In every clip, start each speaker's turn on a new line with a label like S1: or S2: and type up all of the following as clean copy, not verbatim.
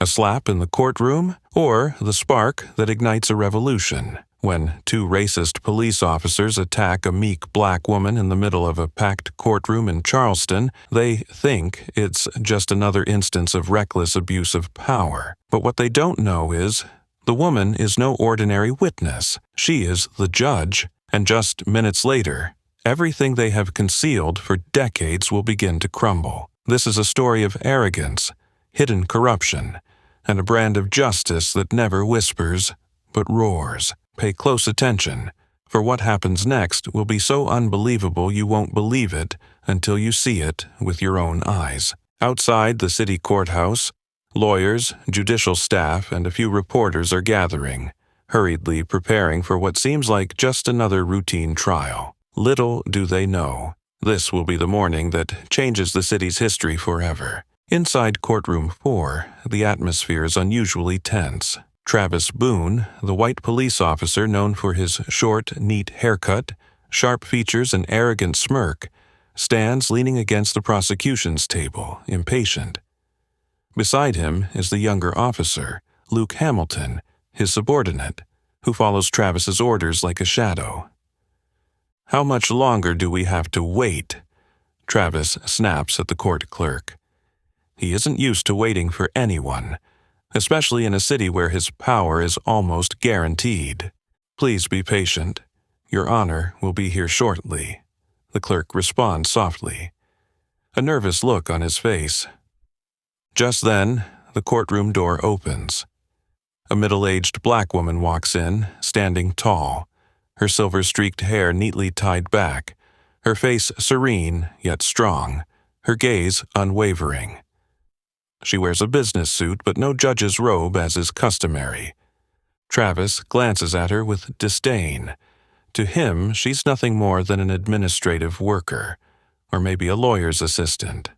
S1: A slap in the courtroom, or the spark that ignites a revolution? When two racist police officers attack a meek black woman in the middle of a packed courtroom in Charleston, they think it's just another instance of reckless abuse of power. But what they don't know is, the woman is no ordinary witness. She is the judge, and just minutes later, everything they have concealed for decades will begin to crumble. This is a story of arrogance, hidden corruption, and a brand of justice that never whispers, but roars. Pay close attention, for what happens next will be so unbelievable you won't believe it until you see it with your own eyes. Outside the city courthouse, lawyers, judicial staff, and a few reporters are gathering, hurriedly preparing for what seems like just another routine trial. Little do they know, this will be the morning that changes the city's history forever. Inside courtroom 4, the atmosphere is unusually tense. Travis Boone, the white police officer known for his short, neat haircut, sharp features, and arrogant smirk, stands leaning against the prosecution's table, impatient. Beside him is the younger officer, Luke Hamilton, his subordinate, who follows Travis's orders like a shadow. "How much longer do we have to wait?" Travis snaps at the court clerk. He isn't used to waiting for anyone, especially in a city where his power is almost guaranteed. "Please be patient. Your Honor will be here shortly," the clerk responds softly, a nervous look on his face. Just then, the courtroom door opens. A middle-aged black woman walks in, standing tall, her silver-streaked hair neatly tied back, her face serene yet strong, her gaze unwavering. She wears a business suit but no judge's robe as is customary. Travis glances at her with disdain. To him, she's nothing more than an administrative worker, or maybe a lawyer's assistant.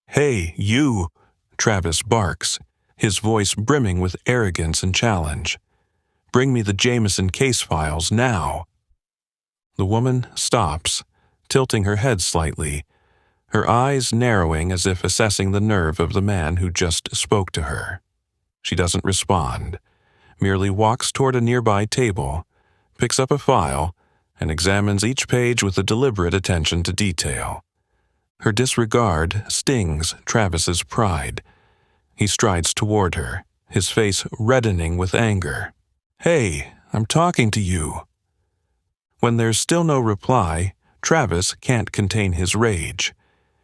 S1: "Hey, you!" Travis barks, his voice brimming with arrogance and challenge. "Bring me the Jameson case files now." The woman stops, tilting her head slightly, her eyes narrowing as if assessing the nerve of the man who just spoke to her. She doesn't respond, merely walks toward a nearby table, picks up a file, and examines each page with a deliberate attention to detail. Her disregard stings Travis's pride. He strides toward her, his face reddening with anger. "Hey, I'm talking to you." When there's still no reply, Travis can't contain his rage.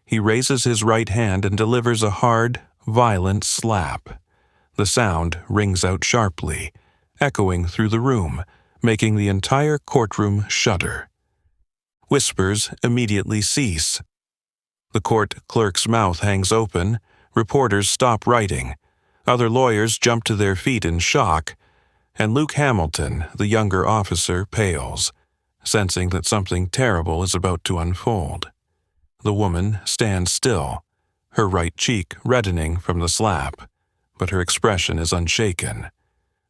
S1: He raises his right hand and delivers a hard, violent slap. The sound rings out sharply, echoing through the room, making the entire courtroom shudder. Whispers immediately cease. The court clerk's mouth hangs open, reporters stop writing, other lawyers jump to their feet in shock, and Luke Hamilton, the younger officer, pales, sensing that something terrible is about to unfold. The woman stands still, her right cheek reddening from the slap, but her expression is unshaken.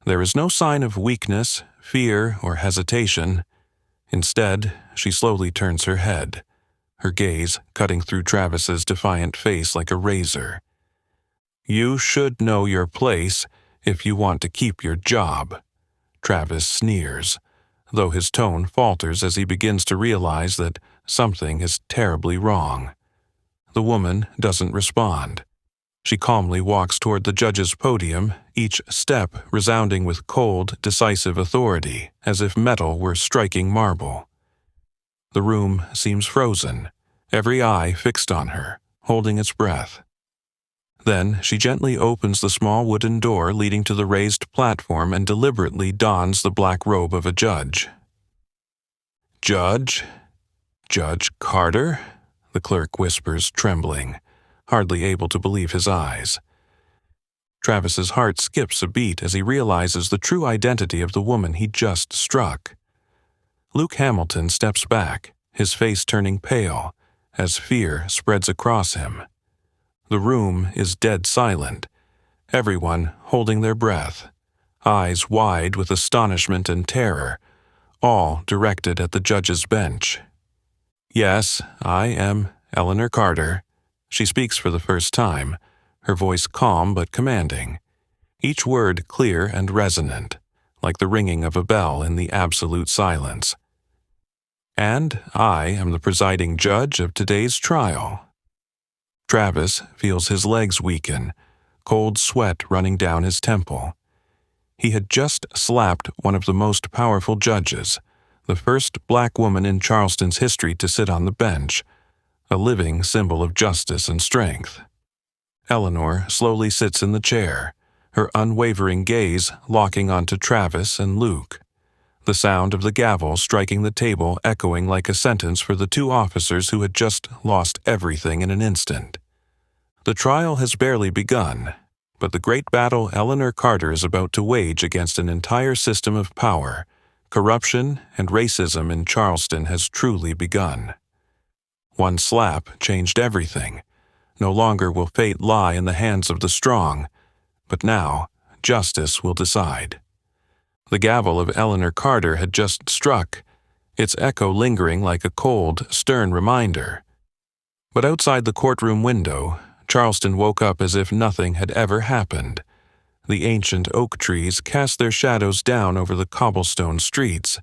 S1: There is no sign of weakness, fear, or hesitation. Instead, she slowly turns her head, her gaze cutting through Travis's defiant face like a razor. "You should know your place if you want to keep your job," Travis sneers, though his tone falters as he begins to realize that something is terribly wrong. The woman doesn't respond. She calmly walks toward the judge's podium, each step resounding with cold, decisive authority, as if metal were striking marble. The room seems frozen, every eye fixed on her, holding its breath. Then she gently opens the small wooden door leading to the raised platform and deliberately dons the black robe of a judge. "Judge? Judge Carter?" the clerk whispers, trembling, hardly able to believe his eyes. Travis's heart skips a beat as he realizes the true identity of the woman he just struck. Luke Hamilton steps back, his face turning pale, as fear spreads across him. The room is dead silent, everyone holding their breath, eyes wide with astonishment and terror, all directed at the judge's bench. "Yes, I am Eleanor Carter," she speaks for the first time, her voice calm but commanding, each word clear and resonant, like the ringing of a bell in the absolute silence. "And I am the presiding judge of today's trial." Travis feels his legs weaken, cold sweat running down his temple. He had just slapped one of the most powerful judges, the first black woman in Charleston's history to sit on the bench, a living symbol of justice and strength. Eleanor slowly sits in the chair, her unwavering gaze locking onto Travis and Luke, the sound of the gavel striking the table echoing like a sentence for the two officers who had just lost everything in an instant. The trial has barely begun, but the great battle Eleanor Carter is about to wage against an entire system of power, corruption, and racism in Charleston has truly begun. One slap changed everything. No longer will fate lie in the hands of the strong, but now justice will decide. The gavel of Eleanor Carter had just struck, its echo lingering like a cold, stern reminder. But outside the courtroom window, Charleston woke up as if nothing had ever happened. The ancient oak trees cast their shadows down over the cobblestone streets.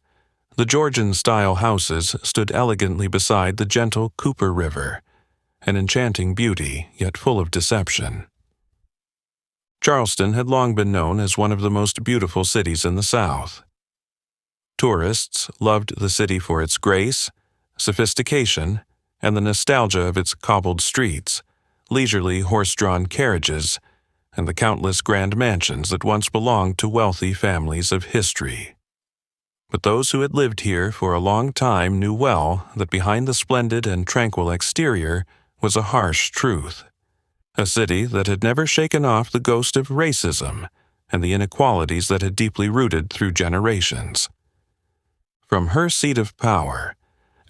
S1: The Georgian-style houses stood elegantly beside the gentle Cooper River, an enchanting beauty yet full of deception. Charleston had long been known as one of the most beautiful cities in the South. Tourists loved the city for its grace, sophistication, and the nostalgia of its cobbled streets, leisurely horse-drawn carriages, and the countless grand mansions that once belonged to wealthy families of history. But those who had lived here for a long time knew well that behind the splendid and tranquil exterior was a harsh truth. A city that had never shaken off the ghost of racism and the inequalities that had deeply rooted through generations. From her seat of power,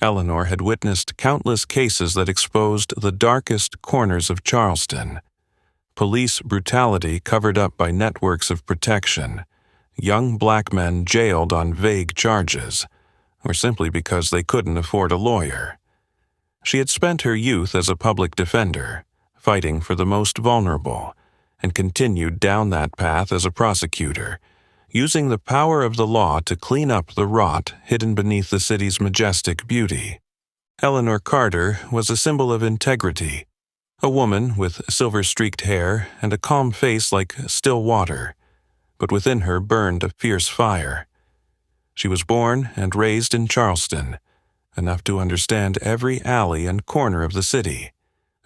S1: Eleanor had witnessed countless cases that exposed the darkest corners of Charleston. Police brutality covered up by networks of protection, young black men jailed on vague charges, or simply because they couldn't afford a lawyer. She had spent her youth as a public defender, fighting for the most vulnerable, and continued down that path as a prosecutor, using the power of the law to clean up the rot hidden beneath the city's majestic beauty. Eleanor Carter was a symbol of integrity, a woman with silver-streaked hair and a calm face like still water, but within her burned a fierce fire. She was born and raised in Charleston, enough to understand every alley and corner of the city,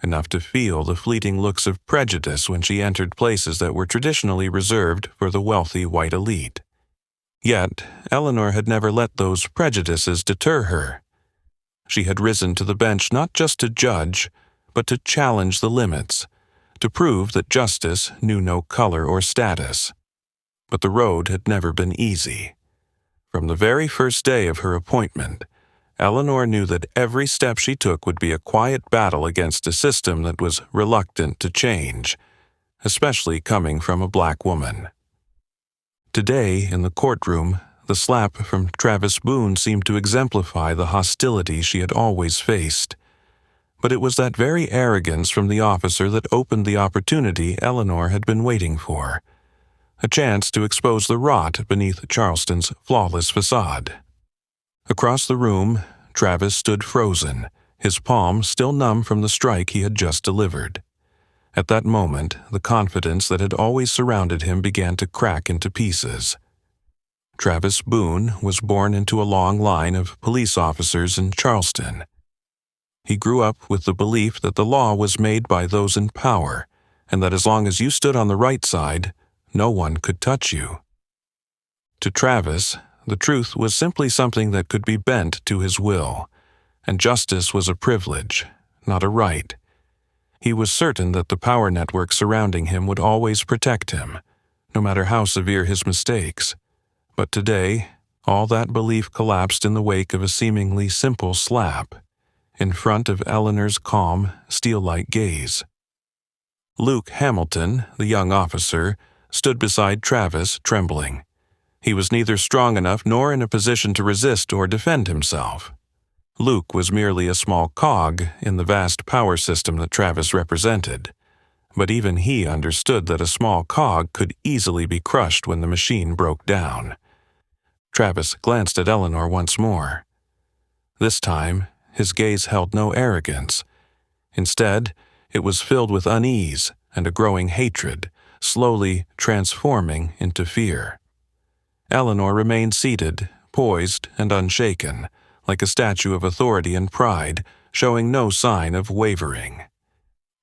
S1: enough to feel the fleeting looks of prejudice when she entered places that were traditionally reserved for the wealthy white elite. Yet, Eleanor had never let those prejudices deter her. She had risen to the bench not just to judge, but to challenge the limits, to prove that justice knew no color or status. But the road had never been easy. From the very first day of her appointment, Eleanor knew that every step she took would be a quiet battle against a system that was reluctant to change, especially coming from a black woman. Today, in the courtroom, the slap from Travis Boone seemed to exemplify the hostility she had always faced. But it was that very arrogance from the officer that opened the opportunity Eleanor had been waiting for, a chance to expose the rot beneath Charleston's flawless facade. Across the room, Travis stood frozen, his palm still numb from the strike he had just delivered. At that moment, the confidence that had always surrounded him began to crack into pieces. Travis Boone was born into a long line of police officers in Charleston. He grew up with the belief that the law was made by those in power, and that as long as you stood on the right side, no one could touch you. To Travis, the truth was simply something that could be bent to his will, and justice was a privilege, not a right. He was certain that the power network surrounding him would always protect him, no matter how severe his mistakes. But today, all that belief collapsed in the wake of a seemingly simple slap, in front of Eleanor's calm, steel-like gaze. Luke Hamilton, the young officer, stood beside Travis, trembling. He was neither strong enough nor in a position to resist or defend himself. Luke was merely a small cog in the vast power system that Travis represented, but even he understood that a small cog could easily be crushed when the machine broke down. Travis glanced at Eleanor once more. This time, his gaze held no arrogance. Instead, it was filled with unease and a growing hatred, slowly transforming into fear. Eleanor remained seated, poised and unshaken, like a statue of authority and pride, showing no sign of wavering.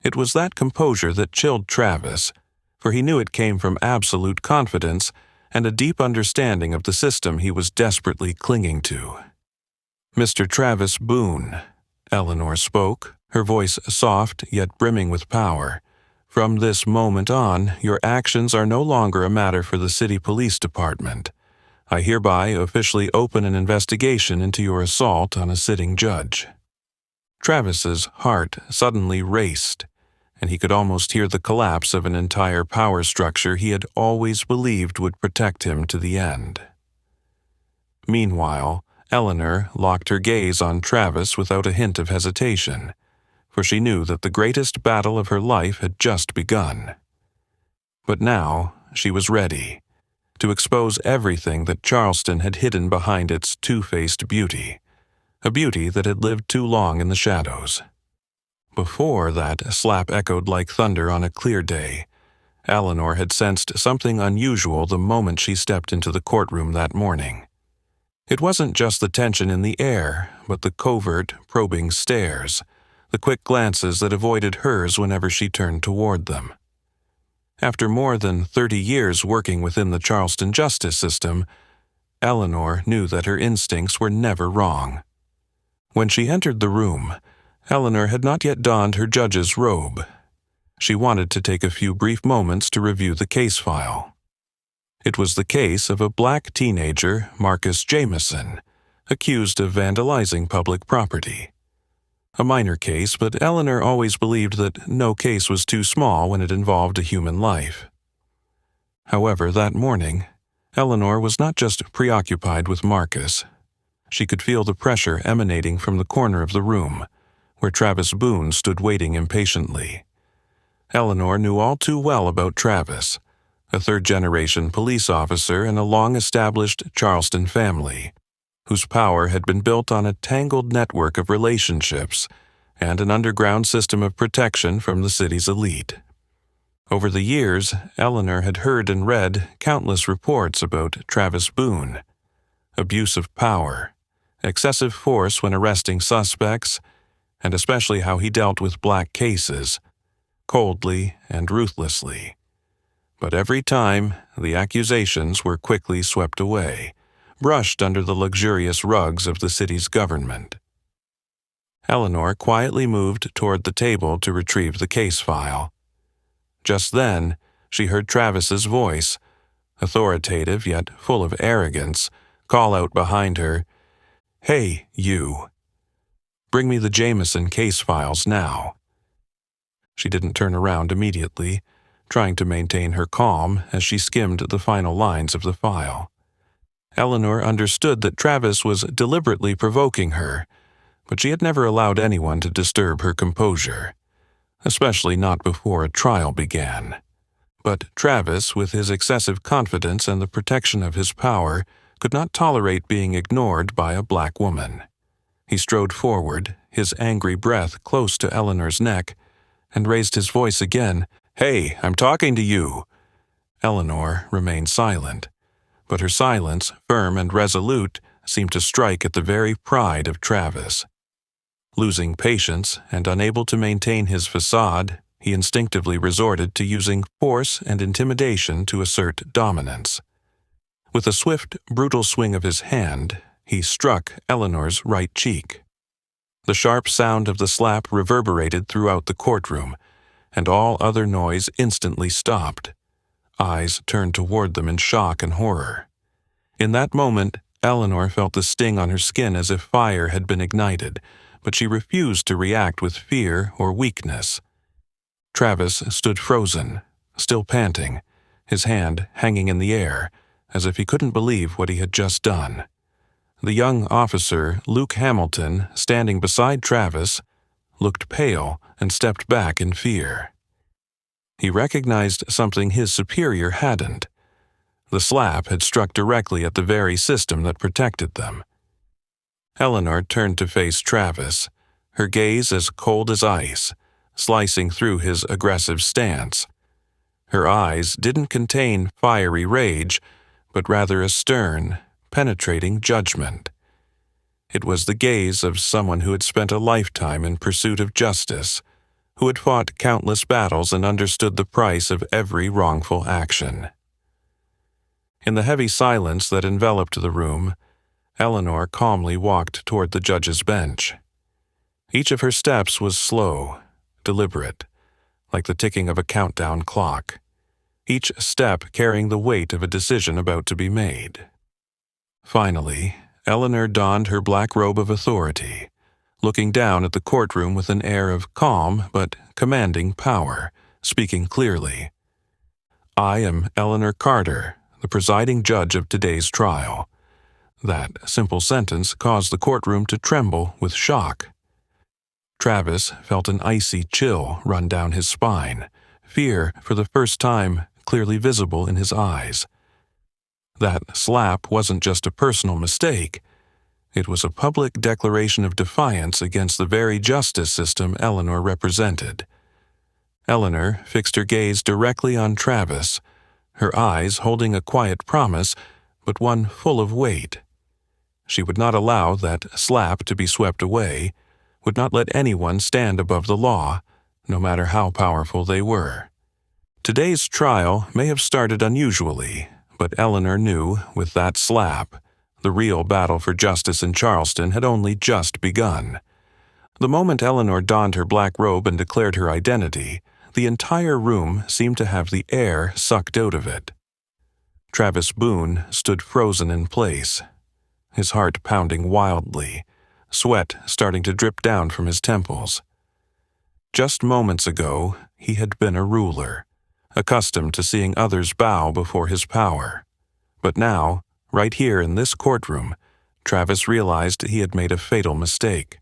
S1: It was that composure that chilled Travis, for he knew it came from absolute confidence and a deep understanding of the system he was desperately clinging to. "Mr. Travis Boone," Eleanor spoke, her voice soft yet brimming with power. "From this moment on, your actions are no longer a matter for the city police department. I hereby officially open an investigation into your assault on a sitting judge." Travis's heart suddenly raced, and he could almost hear the collapse of an entire power structure he had always believed would protect him to the end. Meanwhile, Eleanor locked her gaze on Travis without a hint of hesitation, for she knew that the greatest battle of her life had just begun. But now she was ready to expose everything that Charleston had hidden behind its two-faced beauty, a beauty that had lived too long in the shadows. Before that slap echoed like thunder on a clear day, Eleanor had sensed something unusual the moment she stepped into the courtroom that morning. It wasn't just the tension in the air, but the covert, probing stares, the quick glances that avoided hers whenever she turned toward them. After more than 30 years working within the Charleston justice system, Eleanor knew that her instincts were never wrong. When she entered the room, Eleanor had not yet donned her judge's robe. She wanted to take a few brief moments to review the case file. It was the case of a black teenager, Marcus Jameson, accused of vandalizing public property. A minor case, but Eleanor always believed that no case was too small when it involved a human life. However, that morning, Eleanor was not just preoccupied with Marcus. She could feel the pressure emanating from the corner of the room, where Travis Boone stood waiting impatiently. Eleanor knew all too well about Travis, a third-generation police officer in a long-established Charleston family, whose power had been built on a tangled network of relationships and an underground system of protection from the city's elite. Over the years, Eleanor had heard and read countless reports about Travis Boone: abuse of power, excessive force when arresting suspects, and especially how he dealt with black cases, coldly and ruthlessly. But every time, the accusations were quickly swept away, brushed under the luxurious rugs of the city's government. Eleanor quietly moved toward the table to retrieve the case file. Just then, she heard Travis's voice, authoritative yet full of arrogance, call out behind her, "Hey, you. Bring me the Jameson case files now." She didn't turn around immediately, trying to maintain her calm as she skimmed the final lines of the file. Eleanor understood that Travis was deliberately provoking her, but she had never allowed anyone to disturb her composure, especially not before a trial began. But Travis, with his excessive confidence and the protection of his power, could not tolerate being ignored by a black woman. He strode forward, his angry breath close to Eleanor's neck, and raised his voice again. "Hey, I'm talking to you." Eleanor remained silent, but her silence, firm and resolute, seemed to strike at the very pride of Travis. Losing patience and unable to maintain his facade, he instinctively resorted to using force and intimidation to assert dominance. With a swift, brutal swing of his hand, he struck Eleanor's right cheek. The sharp sound of the slap reverberated throughout the courtroom, and all other noise instantly stopped. Eyes turned toward them in shock and horror. In that moment, Eleanor felt the sting on her skin as if fire had been ignited, but she refused to react with fear or weakness. Travis stood frozen, still panting, his hand hanging in the air, as if he couldn't believe what he had just done. The young officer, Luke Hamilton, standing beside Travis, looked pale and stepped back in fear. He recognized something his superior hadn't. The slap had struck directly at the very system that protected them. Eleanor turned to face Travis, her gaze as cold as ice, slicing through his aggressive stance. Her eyes didn't contain fiery rage, but rather a stern, penetrating judgment. It was the gaze of someone who had spent a lifetime in pursuit of justice, who had fought countless battles and understood the price of every wrongful action. In the heavy silence that enveloped the room, Eleanor calmly walked toward the judge's bench. Each of her steps was slow, deliberate, like the ticking of a countdown clock, each step carrying the weight of a decision about to be made. Finally, Eleanor donned her black robe of authority, looking down at the courtroom with an air of calm but commanding power, speaking clearly. "I am Eleanor Carter, the presiding judge of today's trial." That simple sentence caused the courtroom to tremble with shock. Travis felt an icy chill run down his spine, fear for the first time clearly visible in his eyes. That slap wasn't just a personal mistake. It was a public declaration of defiance against the very justice system Eleanor represented. Eleanor fixed her gaze directly on Travis, her eyes holding a quiet promise, but one full of weight. She would not allow that slap to be swept away, would not let anyone stand above the law, no matter how powerful they were. Today's trial may have started unusually, but Eleanor knew, with that slap, the real battle for justice in Charleston had only just begun. The moment Eleanor donned her black robe and declared her identity, the entire room seemed to have the air sucked out of it. Travis Boone stood frozen in place, his heart pounding wildly, sweat starting to drip down from his temples. Just moments ago, he had been a ruler, accustomed to seeing others bow before his power. But now, right here in this courtroom, Travis realized he had made a fatal mistake,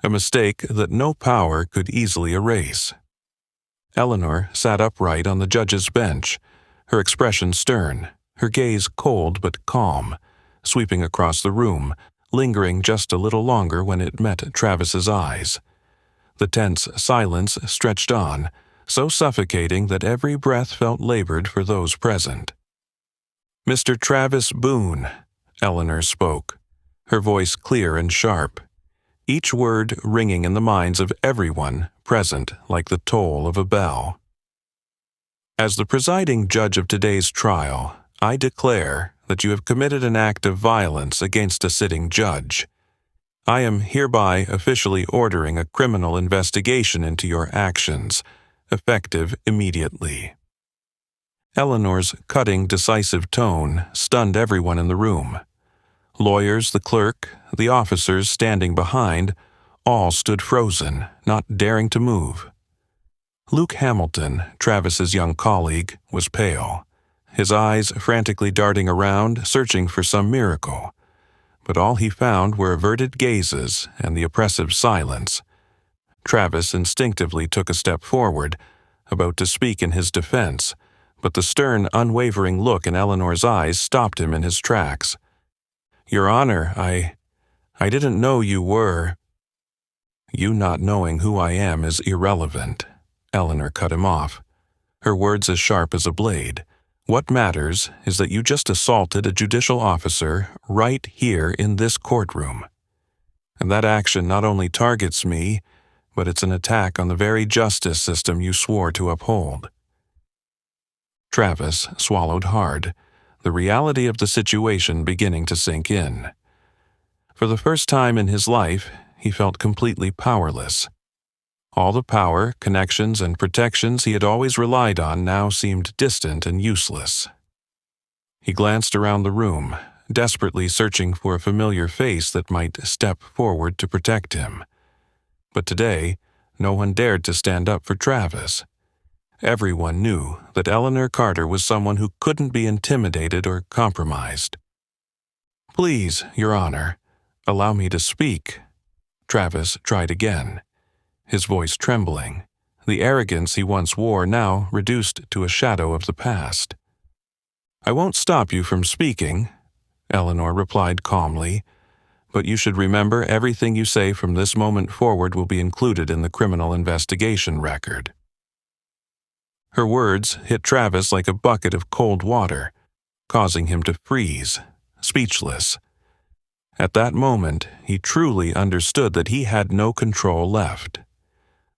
S1: a mistake that no power could easily erase. Eleanor sat upright on the judge's bench, her expression stern, her gaze cold but calm, sweeping across the room, lingering just a little longer when it met Travis's eyes. The tense silence stretched on, so suffocating that every breath felt labored for those present. "Mr. Travis Boone," Eleanor spoke, her voice clear and sharp, each word ringing in the minds of everyone present like the toll of a bell. "As the presiding judge of today's trial, I declare that you have committed an act of violence against a sitting judge. I am hereby officially ordering a criminal investigation into your actions, effective immediately." Eleanor's cutting, decisive tone stunned everyone in the room. Lawyers, the clerk, the officers standing behind, all stood frozen, not daring to move. Luke Hamilton, Travis's young colleague, was pale, his eyes frantically darting around, searching for some miracle. But all he found were averted gazes and the oppressive silence. Travis instinctively took a step forward, about to speak in his defense, but the stern, unwavering look in Eleanor's eyes stopped him in his tracks. "Your Honor, I didn't know you were—" "You not knowing who I am is irrelevant," Eleanor cut him off, her words as sharp as a blade. "What matters is that you just assaulted a judicial officer right here in this courtroom. And that action not only targets me, but it's an attack on the very justice system you swore to uphold." Travis swallowed hard, the reality of the situation beginning to sink in. For the first time in his life, he felt completely powerless. All the power, connections, and protections he had always relied on now seemed distant and useless. He glanced around the room, desperately searching for a familiar face that might step forward to protect him. But today, no one dared to stand up for Travis. Everyone knew that Eleanor Carter was someone who couldn't be intimidated or compromised. "Please, Your Honor, allow me to speak." Travis tried again, his voice trembling, the arrogance he once wore now reduced to a shadow of the past. "I won't stop you from speaking," Eleanor replied calmly, "but you should remember everything you say from this moment forward will be included in the criminal investigation record." Her words hit Travis like a bucket of cold water, causing him to freeze, speechless. At that moment, he truly understood that he had no control left.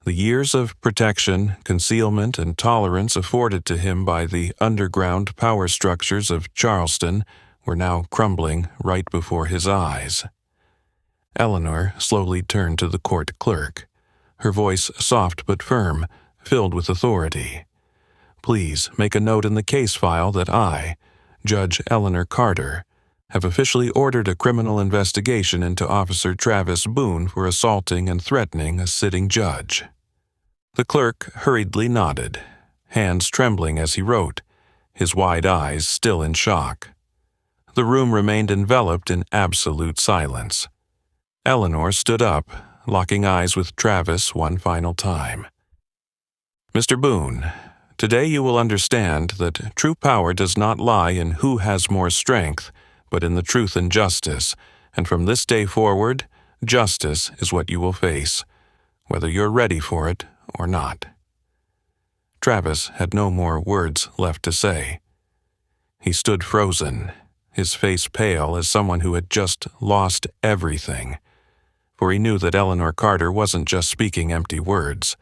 S1: The years of protection, concealment, and tolerance afforded to him by the underground power structures of Charleston were now crumbling right before his eyes. Eleanor slowly turned to the court clerk, her voice soft but firm, filled with authority. "Please make a note in the case file that I, Judge Eleanor Carter, have officially ordered a criminal investigation into Officer Travis Boone for assaulting and threatening a sitting judge." The clerk hurriedly nodded, hands trembling as he wrote, his wide eyes still in shock. The room remained enveloped in absolute silence. Eleanor stood up, locking eyes with Travis one final time. "Mr. Boone, today you will understand that true power does not lie in who has more strength, but in the truth and justice, and from this day forward, justice is what you will face, whether you're ready for it or not." Travis had no more words left to say. He stood frozen, his face pale as someone who had just lost everything, for he knew that Eleanor Carter wasn't just speaking empty words.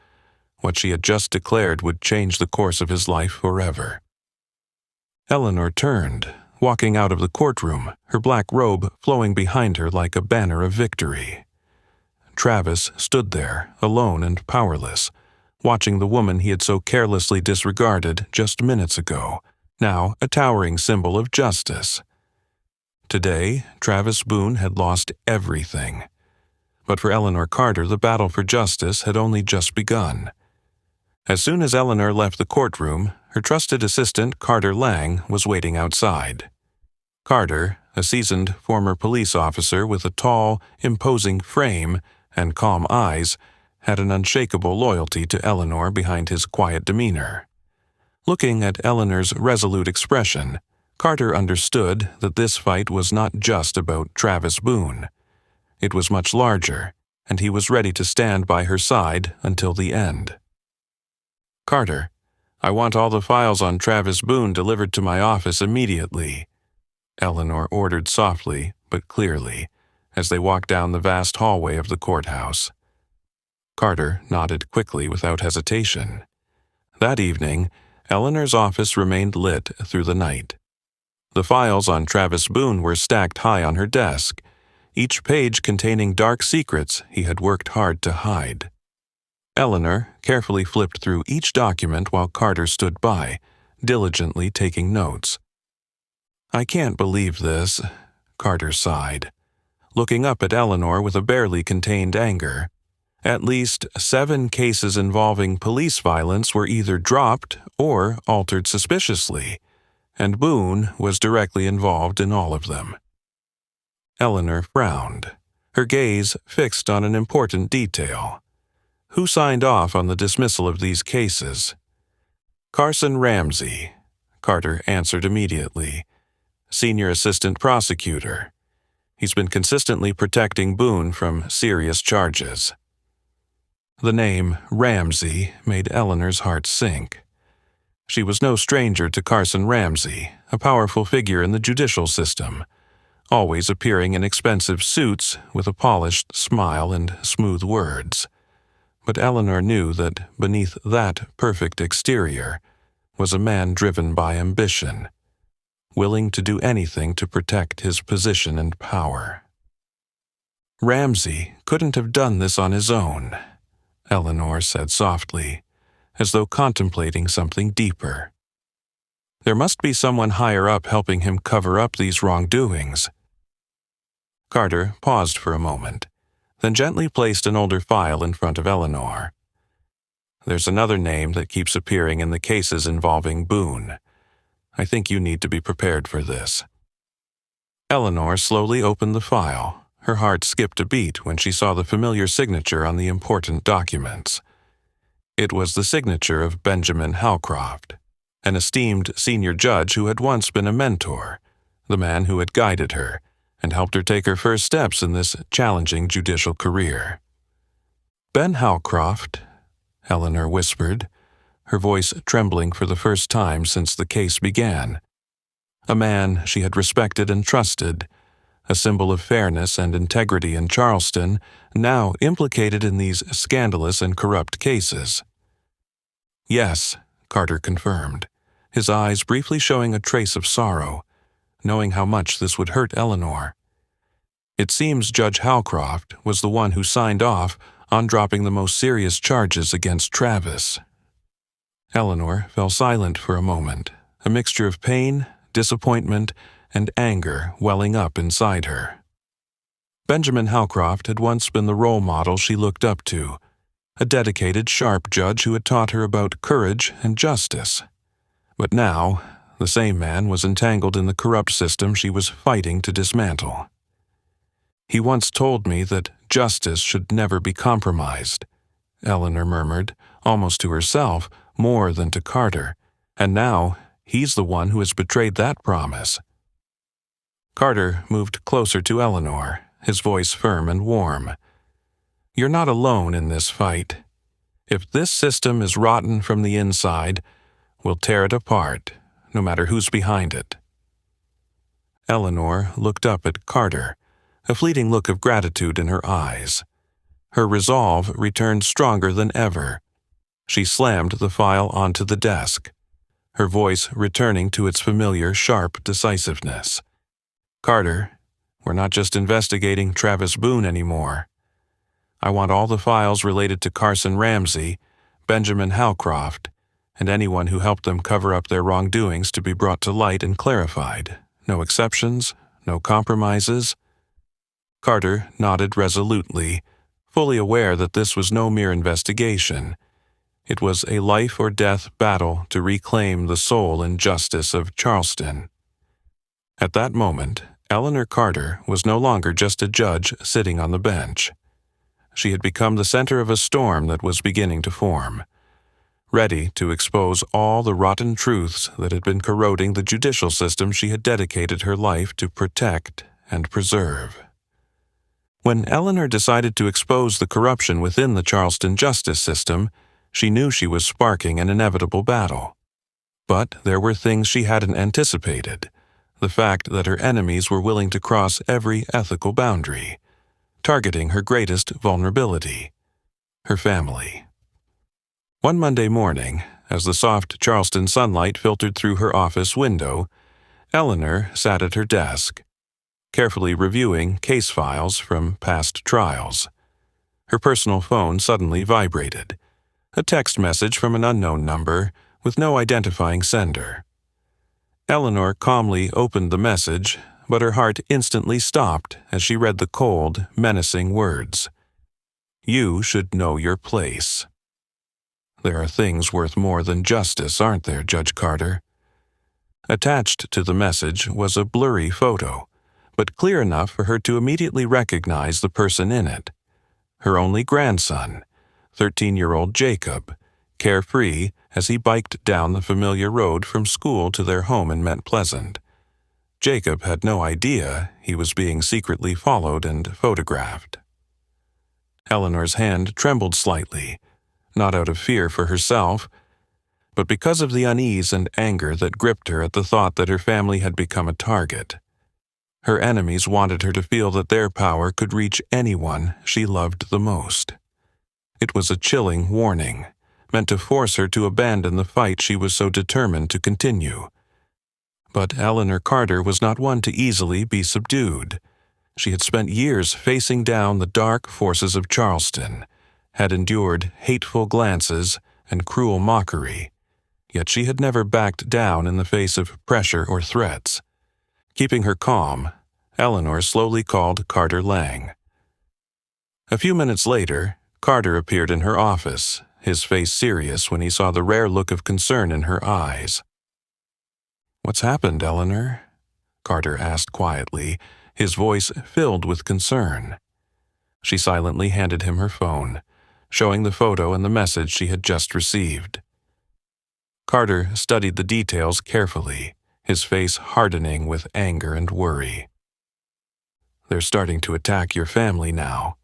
S1: What she had just declared would change the course of his life forever. Eleanor turned, walking out of the courtroom, her black robe flowing behind her like a banner of victory. Travis stood there, alone and powerless, watching the woman he had so carelessly disregarded just minutes ago, now a towering symbol of justice. Today, Travis Boone had lost everything. But for Eleanor Carter, the battle for justice had only just begun. As soon as Eleanor left the courtroom, her trusted assistant, Carter Lang, was waiting outside. Carter, a seasoned former police officer with a tall, imposing frame and calm eyes, had an unshakable loyalty to Eleanor behind his quiet demeanor. Looking at Eleanor's resolute expression, Carter understood that this fight was not just about Travis Boone. It was much larger, and he was ready to stand by her side until the end. "Carter, I want all the files on Travis Boone delivered to my office immediately," Eleanor ordered softly but clearly as they walked down the vast hallway of the courthouse. Carter nodded quickly without hesitation. That evening, Eleanor's office remained lit through the night. The files on Travis Boone were stacked high on her desk, each page containing dark secrets he had worked hard to hide. Eleanor carefully flipped through each document while Carter stood by, diligently taking notes. "I can't believe this," Carter sighed, looking up at Eleanor with a barely contained anger. At least 7 cases involving police violence were either dropped or altered suspiciously, and Boone was directly involved in all of them. Eleanor frowned, her gaze fixed on an important detail. Who signed off on the dismissal of these cases? "Carson Ramsey," Carter answered immediately. "Senior Assistant Prosecutor. He's been consistently protecting Boone from serious charges." The name Ramsey made Eleanor's heart sink. She was no stranger to Carson Ramsey, a powerful figure in the judicial system, always appearing in expensive suits with a polished smile and smooth words. But Eleanor knew that beneath that perfect exterior was a man driven by ambition, willing to do anything to protect his position and power. "Ramsey couldn't have done this on his own," Eleanor said softly, as though contemplating something deeper. "There must be someone higher up helping him cover up these wrongdoings." Carter paused for a moment, then gently placed an older file in front of Eleanor. "There's another name that keeps appearing in the cases involving Boone. I think you need to be prepared for this." Eleanor slowly opened the file. Her heart skipped a beat when she saw the familiar signature on the important documents. It was the signature of Benjamin Howcroft, an esteemed senior judge who had once been a mentor, the man who had guided her and helped her take her first steps in this challenging judicial career. "Ben Howcroft," Eleanor whispered, her voice trembling for the first time since the case began. A man she had respected and trusted, a symbol of fairness and integrity in Charleston, now implicated in these scandalous and corrupt cases. "Yes," Carter confirmed, his eyes briefly showing a trace of sorrow, knowing how much this would hurt Eleanor. It seems Judge Howcroft was the one who signed off on dropping the most serious charges against Travis. Eleanor fell silent for a moment, a mixture of pain, disappointment, and anger welling up inside her. Benjamin Howcroft had once been the role model she looked up to, a dedicated, sharp judge who had taught her about courage and justice. But now, the same man was entangled in the corrupt system she was fighting to dismantle. "He once told me that justice should never be compromised," Eleanor murmured, almost to herself, more than to Carter, and now he's the one who has betrayed that promise. Carter moved closer to Eleanor, his voice firm and warm. "You're not alone in this fight. If this system is rotten from the inside, we'll tear it apart, no matter who's behind it." Eleanor looked up at Carter, a fleeting look of gratitude in her eyes. Her resolve returned stronger than ever. She slammed the file onto the desk, her voice returning to its familiar, sharp decisiveness. "Carter, we're not just investigating Travis Boone anymore. I want all the files related to Carson Ramsey, Benjamin Howcroft, and anyone who helped them cover up their wrongdoings to be brought to light and clarified. No exceptions, no compromises." Carter nodded resolutely, fully aware that this was no mere investigation. It was a life-or-death battle to reclaim the soul and justice of Charleston. At that moment, Eleanor Carter was no longer just a judge sitting on the bench. She had become the center of a storm that was beginning to form, ready to expose all the rotten truths that had been corroding the judicial system she had dedicated her life to protect and preserve. When Eleanor decided to expose the corruption within the Charleston justice system, she knew she was sparking an inevitable battle. But there were things she hadn't anticipated. The fact that her enemies were willing to cross every ethical boundary, targeting her greatest vulnerability, her family. One Monday morning, as the soft Charleston sunlight filtered through her office window, Eleanor sat at her desk, carefully reviewing case files from past trials. Her personal phone suddenly vibrated, a text message from an unknown number with no identifying sender. Eleanor calmly opened the message, but her heart instantly stopped as she read the cold, menacing words. "You should know your place." There are things worth more than justice, aren't there, Judge Carter? Attached to the message was a blurry photo, but clear enough for her to immediately recognize the person in it. Her only grandson, 13-year-old Jacob, carefree as he biked down the familiar road from school to their home in Mount Pleasant. Jacob had no idea he was being secretly followed and photographed. Eleanor's hand trembled slightly, not out of fear for herself, but because of the unease and anger that gripped her at the thought that her family had become a target. Her enemies wanted her to feel that their power could reach anyone she loved the most. It was a chilling warning, meant to force her to abandon the fight she was so determined to continue. But Eleanor Carter was not one to easily be subdued. She had spent years facing down the dark forces of Charleston, had endured hateful glances and cruel mockery, yet she had never backed down in the face of pressure or threats. Keeping her calm, Eleanor slowly called Carter Lang. A few minutes later, Carter appeared in her office, his face serious when he saw the rare look of concern in her eyes. "What's happened, Eleanor?" Carter asked quietly, his voice filled with concern. She silently handed him her phone, showing the photo and the message she had just received. Carter studied the details carefully, his face hardening with anger and worry. "They're starting to attack your family now,"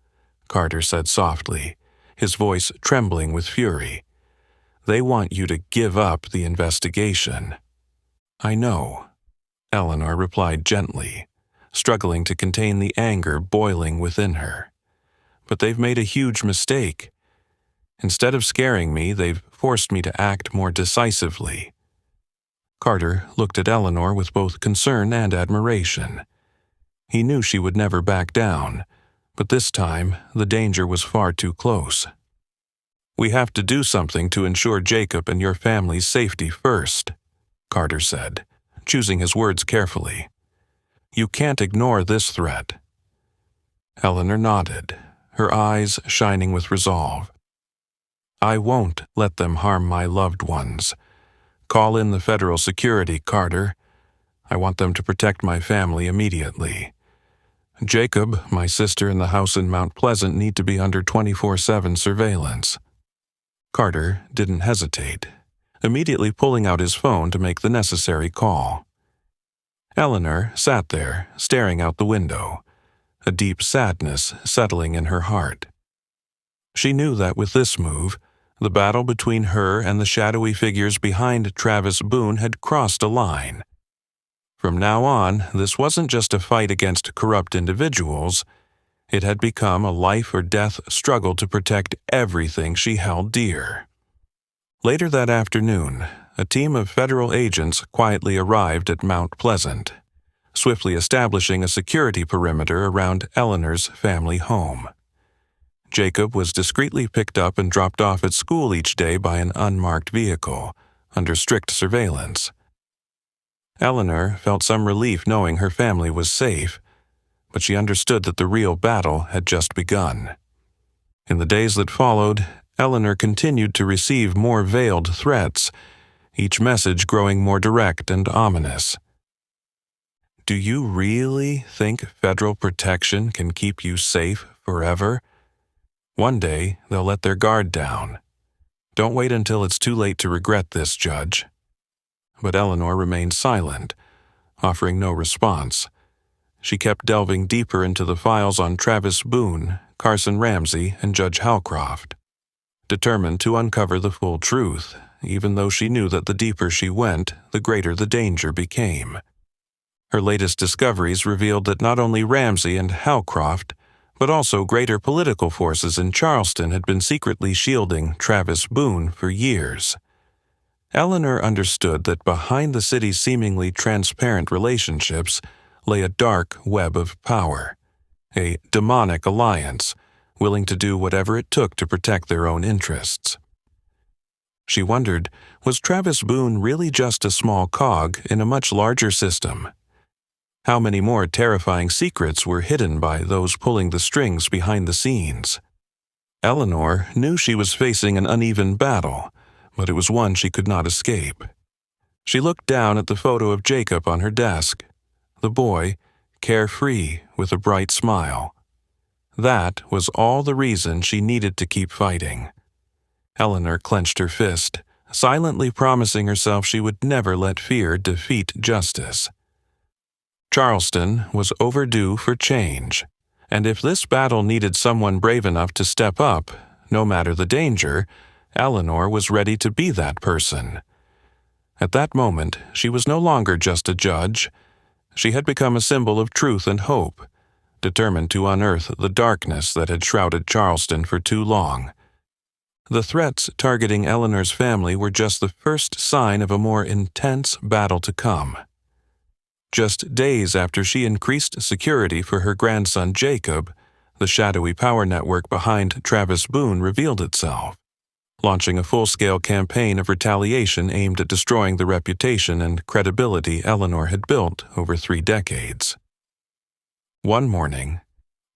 S1: Carter said softly, his voice trembling with fury. "They want you to give up the investigation." "I know," Eleanor replied gently, struggling to contain the anger boiling within her. "But they've made a huge mistake. Instead of scaring me, they've forced me to act more decisively." Carter looked at Eleanor with both concern and admiration. He knew she would never back down, but this time the danger was far too close. "We have to do something to ensure Jacob and your family's safety first," Carter said, choosing his words carefully. "You can't ignore this threat." Eleanor nodded, her eyes shining with resolve. "I won't let them harm my loved ones. Call in the federal security, Carter. I want them to protect my family immediately. Jacob, my sister, and the house in Mount Pleasant need to be under 24/7 surveillance." Carter didn't hesitate, immediately pulling out his phone to make the necessary call. Eleanor sat there, staring out the window, a deep sadness settling in her heart. She knew that with this move, the battle between her and the shadowy figures behind Travis Boone had crossed a line. From now on, this wasn't just a fight against corrupt individuals. It had become a life-or-death struggle to protect everything she held dear. Later that afternoon, a team of federal agents quietly arrived at Mount Pleasant, swiftly establishing a security perimeter around Eleanor's family home. Jacob was discreetly picked up and dropped off at school each day by an unmarked vehicle, under strict surveillance. Eleanor felt some relief knowing her family was safe, but she understood that the real battle had just begun. In the days that followed, Eleanor continued to receive more veiled threats, each message growing more direct and ominous. "Do you really think federal protection can keep you safe forever? One day, they'll let their guard down. Don't wait until it's too late to regret this, Judge." But Eleanor remained silent, offering no response. She kept delving deeper into the files on Travis Boone, Carson Ramsey, and Judge Halcroft, determined to uncover the full truth, even though she knew that the deeper she went, the greater the danger became. Her latest discoveries revealed that not only Ramsey and Halcroft, but also greater political forces in Charleston had been secretly shielding Travis Boone for years. Eleanor understood that behind the city's seemingly transparent relationships lay a dark web of power, a demonic alliance, willing to do whatever it took to protect their own interests. She wondered, was Travis Boone really just a small cog in a much larger system? How many more terrifying secrets were hidden by those pulling the strings behind the scenes? Eleanor knew she was facing an uneven battle, but it was one she could not escape. She looked down at the photo of Jacob on her desk, the boy, carefree with a bright smile. That was all the reason she needed to keep fighting. Eleanor clenched her fist, silently promising herself she would never let fear defeat justice. Charleston was overdue for change, and if this battle needed someone brave enough to step up, no matter the danger, Eleanor was ready to be that person. At that moment, she was no longer just a judge. She had become a symbol of truth and hope, determined to unearth the darkness that had shrouded Charleston for too long. The threats targeting Eleanor's family were just the first sign of a more intense battle to come. Just days after she increased security for her grandson Jacob, the shadowy power network behind Travis Boone revealed itself, launching a full-scale campaign of retaliation aimed at destroying the reputation and credibility Eleanor had built over 3 decades. One morning,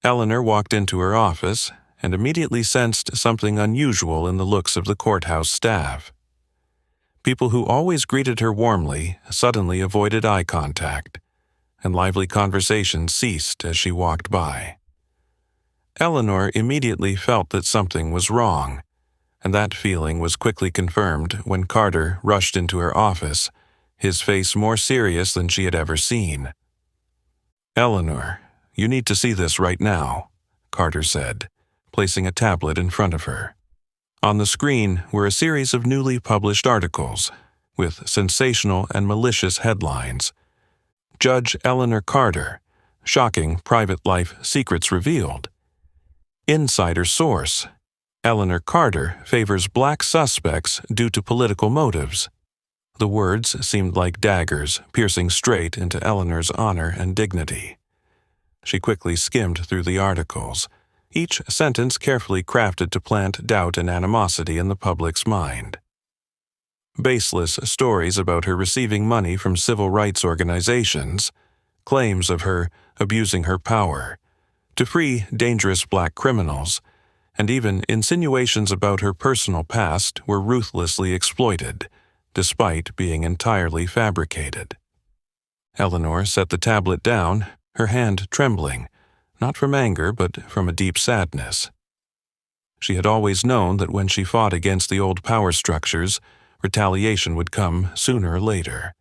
S1: Eleanor walked into her office and immediately sensed something unusual in the looks of the courthouse staff. People who always greeted her warmly suddenly avoided eye contact, and lively conversation ceased as she walked by. Eleanor immediately felt that something was wrong, and that feeling was quickly confirmed when Carter rushed into her office, his face more serious than she had ever seen. "Eleanor, you need to see this right now," Carter said, placing a tablet in front of her. On the screen were a series of newly published articles, with sensational and malicious headlines. Judge Eleanor Carter, shocking private life secrets revealed. Insider source, Eleanor Carter favors black suspects due to political motives. The words seemed like daggers piercing straight into Eleanor's honor and dignity. She quickly skimmed through the articles, each sentence carefully crafted to plant doubt and animosity in the public's mind. Baseless stories about her receiving money from civil rights organizations, claims of her abusing her power to free dangerous black criminals, and even insinuations about her personal past were ruthlessly exploited, despite being entirely fabricated. Eleanor set the tablet down, her hand trembling, not from anger but from a deep sadness. She had always known that when she fought against the old power structures, retaliation would come sooner or later.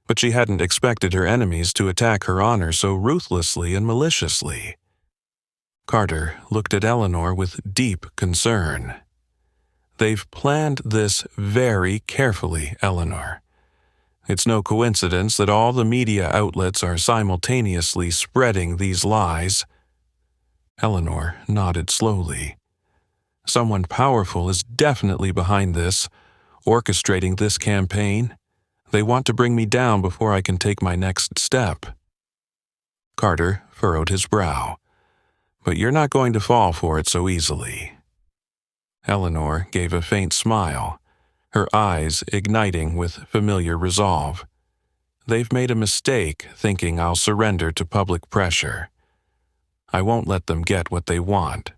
S1: But she hadn't expected her enemies to attack her honor so ruthlessly and maliciously. Carter looked at Eleanor with deep concern. "They've planned this very carefully, Eleanor. It's no coincidence that all the media outlets are simultaneously spreading these lies." Eleanor nodded slowly. "Someone powerful is definitely behind this, orchestrating this campaign. They want to bring me down before I can take my next step." Carter furrowed his brow. "But you're not going to fall for it so easily." Eleanor gave a faint smile, her eyes igniting with familiar resolve. "They've made a mistake thinking I'll surrender to public pressure. I won't let them get what they want."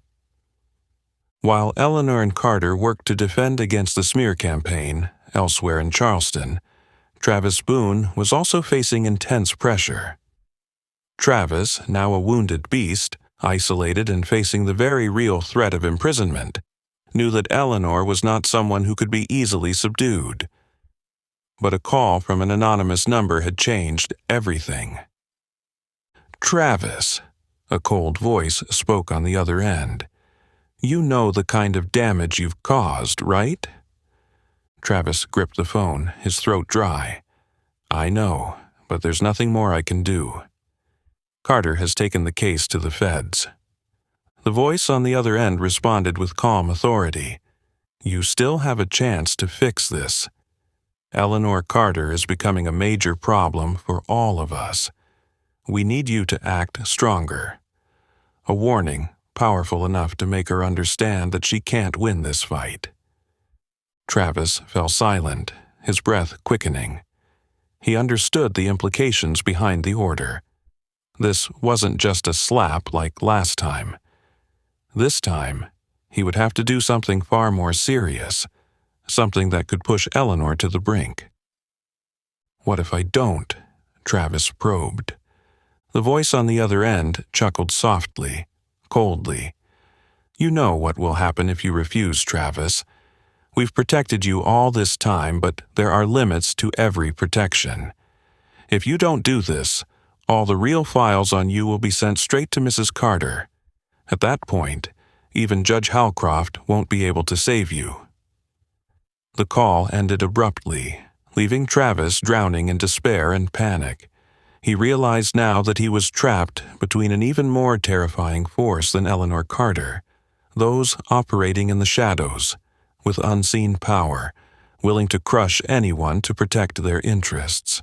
S1: While Eleanor and Carter worked to defend against the smear campaign elsewhere in Charleston, Travis Boone was also facing intense pressure. Travis, now a wounded beast, isolated and facing the very real threat of imprisonment, knew that Eleanor was not someone who could be easily subdued. But a call from an anonymous number had changed everything. "Travis," a cold voice spoke on the other end. "You know the kind of damage you've caused, right?" Travis gripped the phone, his throat dry. "I know, but there's nothing more I can do. Carter has taken the case to the feds." The voice on the other end responded with calm authority. "You still have a chance to fix this. Eleanor Carter is becoming a major problem for all of us. We need you to act stronger." A warning powerful enough to make her understand that she can't win this fight. Travis fell silent, his breath quickening. He understood the implications behind the order. This wasn't just a slap like last time. This time, he would have to do something far more serious, something that could push Eleanor to the brink. "What if I don't?" Travis probed. The voice on the other end chuckled softly, coldly. "You know what will happen if you refuse, Travis. We've protected you all this time, but there are limits to every protection. If you don't do this, all the real files on you will be sent straight to Mrs. Carter. At that point, even Judge Halcroft won't be able to save you." The call ended abruptly, leaving Travis drowning in despair and panic. He realized now that he was trapped between an even more terrifying force than Eleanor Carter, those operating in the shadows, with unseen power, willing to crush anyone to protect their interests.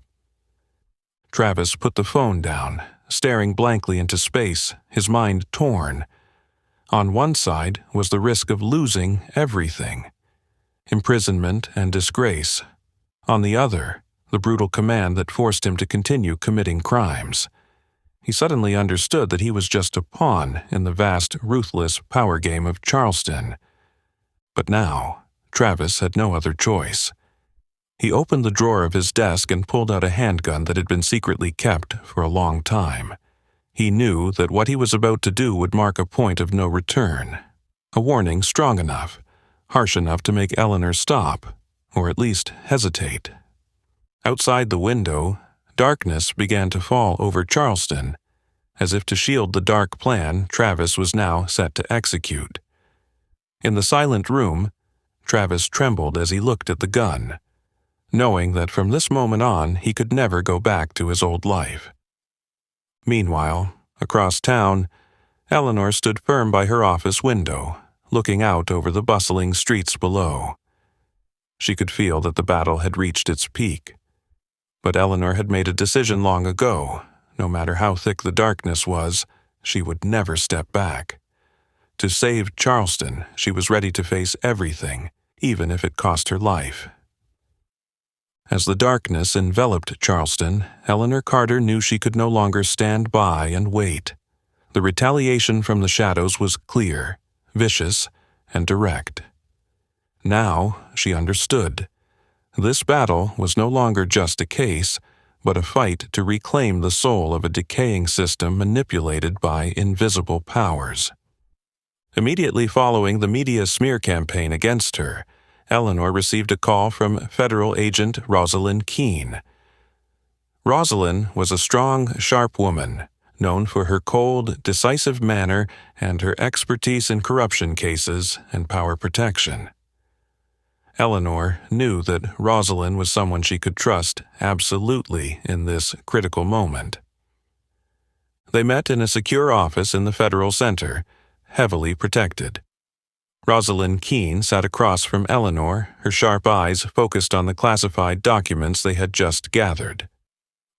S1: Travis put the phone down, staring blankly into space, his mind torn. On one side was the risk of losing everything, imprisonment and disgrace. On the other, the brutal command that forced him to continue committing crimes. He suddenly understood that he was just a pawn in the vast, ruthless power game of Charleston. But now, Travis had no other choice. He opened the drawer of his desk and pulled out a handgun that had been secretly kept for a long time. He knew that what he was about to do would mark a point of no return, a warning strong enough, harsh enough to make Eleanor stop, or at least hesitate. Outside the window, darkness began to fall over Charleston, as if to shield the dark plan Travis was now set to execute. In the silent room, Travis trembled as he looked at the gun, knowing that from this moment on he could never go back to his old life. Meanwhile, across town, Eleanor stood firm by her office window, looking out over the bustling streets below. She could feel that the battle had reached its peak. But Eleanor had made a decision long ago. No matter how thick the darkness was, she would never step back. To save Charleston, she was ready to face everything, even if it cost her life. As the darkness enveloped Charleston, Eleanor Carter knew she could no longer stand by and wait. The retaliation from the shadows was clear, vicious, and direct. Now she understood. This battle was no longer just a case, but a fight to reclaim the soul of a decaying system manipulated by invisible powers. Immediately following the media smear campaign against her, Eleanor received a call from federal agent Rosalind Keene. Rosalind was a strong, sharp woman, known for her cold, decisive manner and her expertise in corruption cases and power protection. Eleanor knew that Rosalind was someone she could trust absolutely in this critical moment. They met in a secure office in the Federal Center, heavily protected. Rosalind Keene sat across from Eleanor, her sharp eyes focused on the classified documents they had just gathered.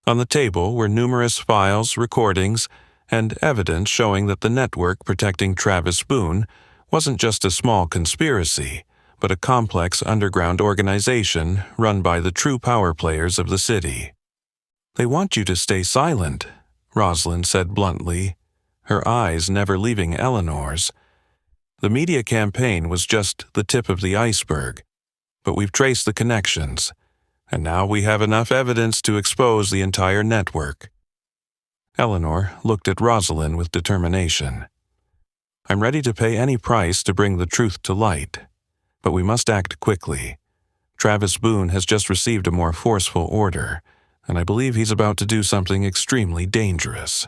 S1: On the table were numerous files, recordings, and evidence showing that the network protecting Travis Boone wasn't just a small conspiracy, but a complex underground organization run by the true power players of the city. "They want you to stay silent," Rosalind said bluntly, her eyes never leaving Eleanor's. "The media campaign was just the tip of the iceberg, but we've traced the connections, and now we have enough evidence to expose the entire network." Eleanor looked at Rosalind with determination. "I'm ready to pay any price to bring the truth to light. But we must act quickly. Travis Boone has just received a more forceful order, and I believe he's about to do something extremely dangerous."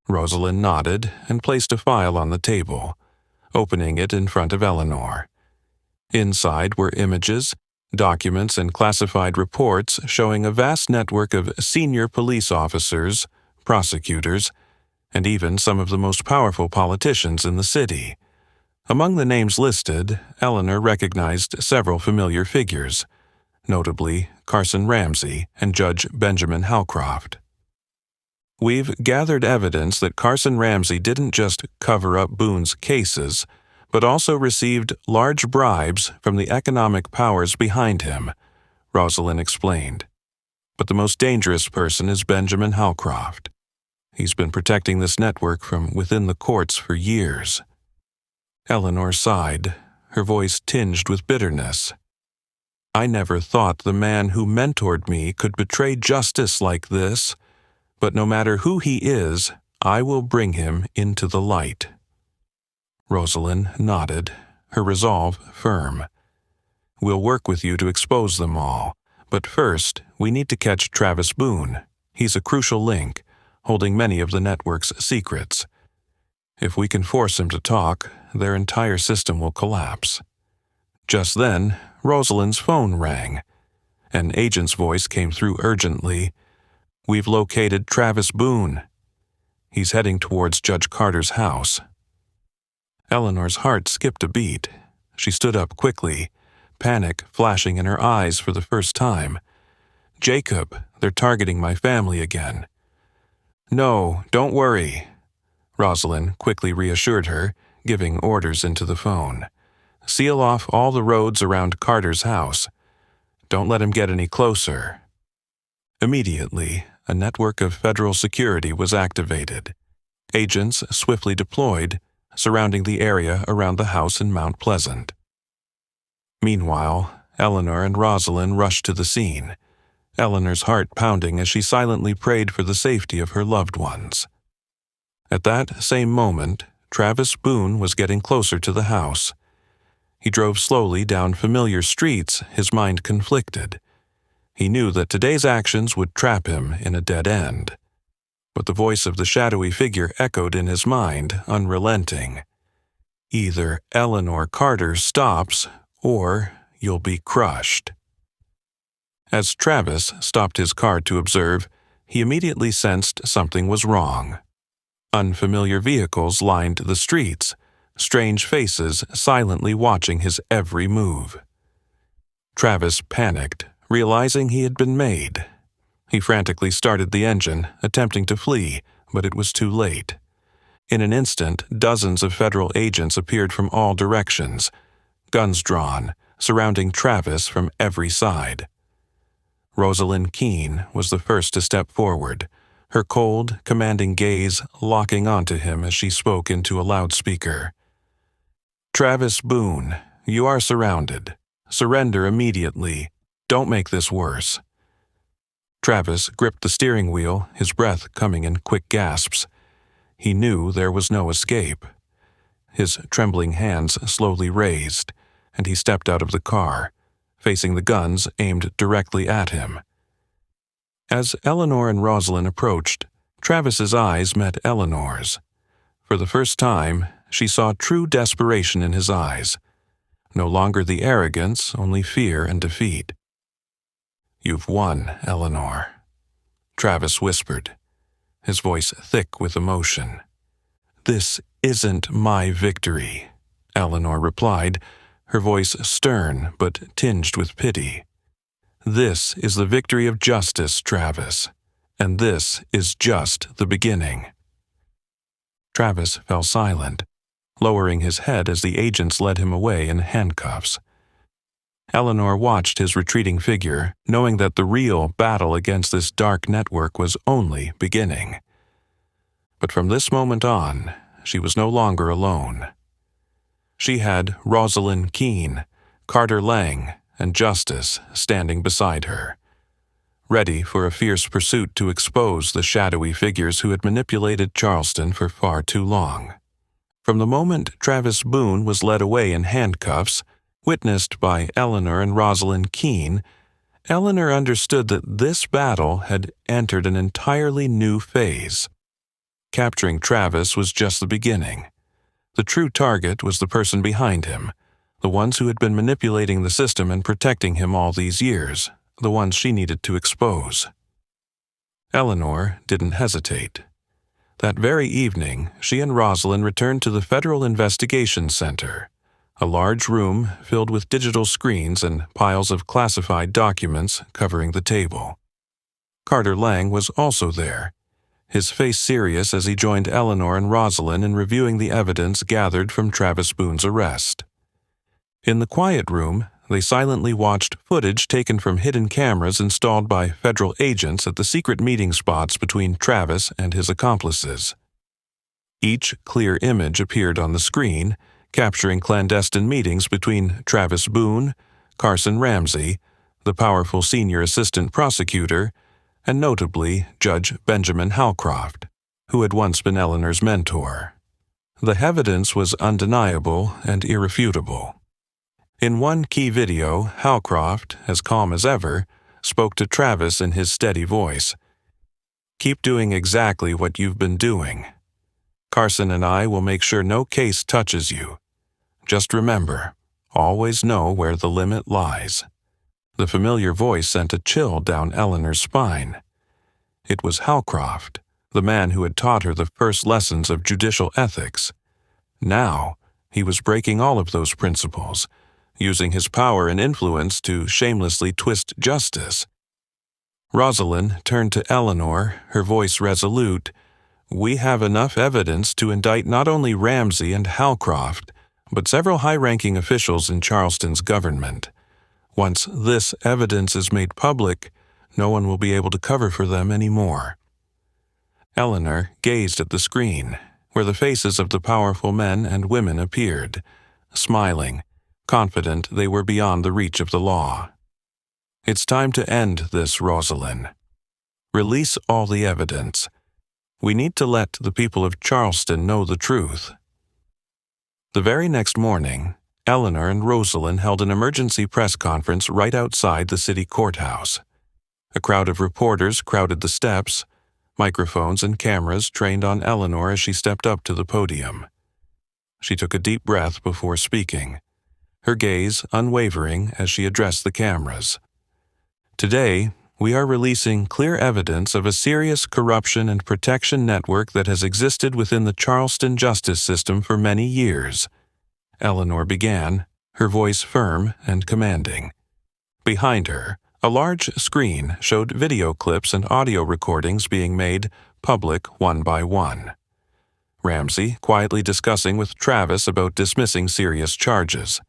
S1: Rosalind nodded and placed a file on the table, opening it in front of Eleanor. Inside were images, documents, and classified reports showing a vast network of senior police officers, prosecutors, and even some of the most powerful politicians in the city. Among the names listed, Eleanor recognized several familiar figures, notably Carson Ramsey and Judge Benjamin Halcroft. "We've gathered evidence that Carson Ramsey didn't just cover up Boone's cases, but also received large bribes from the economic powers behind him," Rosalind explained. "But the most dangerous person is Benjamin Halcroft. He's been protecting this network from within the courts for years." Eleanor sighed, her voice tinged with bitterness. "I never thought the man who mentored me could betray justice like this, but no matter who he is, I will bring him into the light." Rosalind nodded, her resolve firm. "We'll work with you to expose them all, but first we need to catch Travis Boone. He's a crucial link, holding many of the network's secrets. If we can force him to talk, their entire system will collapse." Just then, Rosalind's phone rang. An agent's voice came through urgently. "We've located Travis Boone. He's heading towards Judge Carter's house." Eleanor's heart skipped a beat. She stood up quickly, panic flashing in her eyes for the first time. "Jacob, they're targeting my family again." "No, don't worry," Rosalind quickly reassured her, giving orders into the phone. "Seal off all the roads around Carter's house. Don't let him get any closer." Immediately, a network of federal security was activated. Agents swiftly deployed, surrounding the area around the house in Mount Pleasant. Meanwhile, Eleanor and Rosalind rushed to the scene, Eleanor's heart pounding as she silently prayed for the safety of her loved ones. At that same moment, Travis Boone was getting closer to the house. He drove slowly down familiar streets, his mind conflicted. He knew that today's actions would trap him in a dead end. But the voice of the shadowy figure echoed in his mind, unrelenting. Either Eleanor Carter stops, or you'll be crushed. As Travis stopped his car to observe, he immediately sensed something was wrong. Unfamiliar vehicles lined the streets, strange faces silently watching his every move. Travis panicked, realizing he had been made. He frantically started the engine, attempting to flee, but it was too late. In an instant, dozens of federal agents appeared from all directions, guns drawn, surrounding Travis from every side. Rosalind Keene was the first to step forward, her cold, commanding gaze locking onto him as she spoke into a loudspeaker. "Travis Boone, you are surrounded. Surrender immediately. Don't make this worse." Travis gripped the steering wheel, his breath coming in quick gasps. He knew there was no escape. His trembling hands slowly raised, and he stepped out of the car, facing the guns aimed directly at him. As Eleanor and Rosalind approached, Travis's eyes met Eleanor's. For the first time, she saw true desperation in his eyes. No longer the arrogance, only fear and defeat. "You've won, Eleanor," Travis whispered, his voice thick with emotion. "This isn't my victory," Eleanor replied, her voice stern but tinged with pity. "This is the victory of justice, Travis, and this is just the beginning." Travis fell silent, lowering his head as the agents led him away in handcuffs. Eleanor watched his retreating figure, knowing that the real battle against this dark network was only beginning. But from this moment on, she was no longer alone. She had Rosalind Keene, Carter Lang, and Justice standing beside her, ready for a fierce pursuit to expose the shadowy figures who had manipulated Charleston for far too long. From the moment Travis Boone was led away in handcuffs, witnessed by Eleanor and Rosalind Keene, Eleanor understood that this battle had entered an entirely new phase. Capturing Travis was just the beginning. The true target was the person behind him, the ones who had been manipulating the system and protecting him all these years, the ones she needed to expose. Eleanor didn't hesitate. That very evening, she and Rosalind returned to the Federal Investigation Center, a large room filled with digital screens and piles of classified documents covering the table. Carter Lang was also there, his face serious as he joined Eleanor and Rosalind in reviewing the evidence gathered from Travis Boone's arrest. In the quiet room, they silently watched footage taken from hidden cameras installed by federal agents at the secret meeting spots between Travis and his accomplices. Each clear image appeared on the screen, capturing clandestine meetings between Travis Boone, Carson Ramsey, the powerful senior assistant prosecutor, and notably Judge Benjamin Halcroft, who had once been Eleanor's mentor. The evidence was undeniable and irrefutable. In one key video, Halcroft, as calm as ever, spoke to Travis in his steady voice. "Keep doing exactly what you've been doing. Carson and I will make sure no case touches you. Just remember, always know where the limit lies." The familiar voice sent a chill down Eleanor's spine. It was Halcroft, the man who had taught her the first lessons of judicial ethics. Now, he was breaking all of those principles, using his power and influence to shamelessly twist justice. Rosalind turned to Eleanor, her voice resolute. "We have enough evidence to indict not only Ramsey and Halcroft, but several high-ranking officials in Charleston's government. Once this evidence is made public, no one will be able to cover for them anymore." Eleanor gazed at the screen, where the faces of the powerful men and women appeared, smiling, confident they were beyond the reach of the law. "It's time to end this, Rosalind. Release all the evidence. We need to let the people of Charleston know the truth. The very next morning, Eleanor and Rosalind held an emergency press conference right outside the city courthouse. A crowd of reporters crowded the steps, microphones and cameras trained on Eleanor as she stepped up to the podium. She took a deep breath before speaking, her gaze unwavering as she addressed the cameras. Today, we are releasing clear evidence of a serious corruption and protection network that has existed within the Charleston justice system for many years. Eleanor began, her voice firm and commanding. Behind her, a large screen showed video clips and audio recordings being made public one by one. Ramsey quietly discussing with Travis about dismissing serious charges.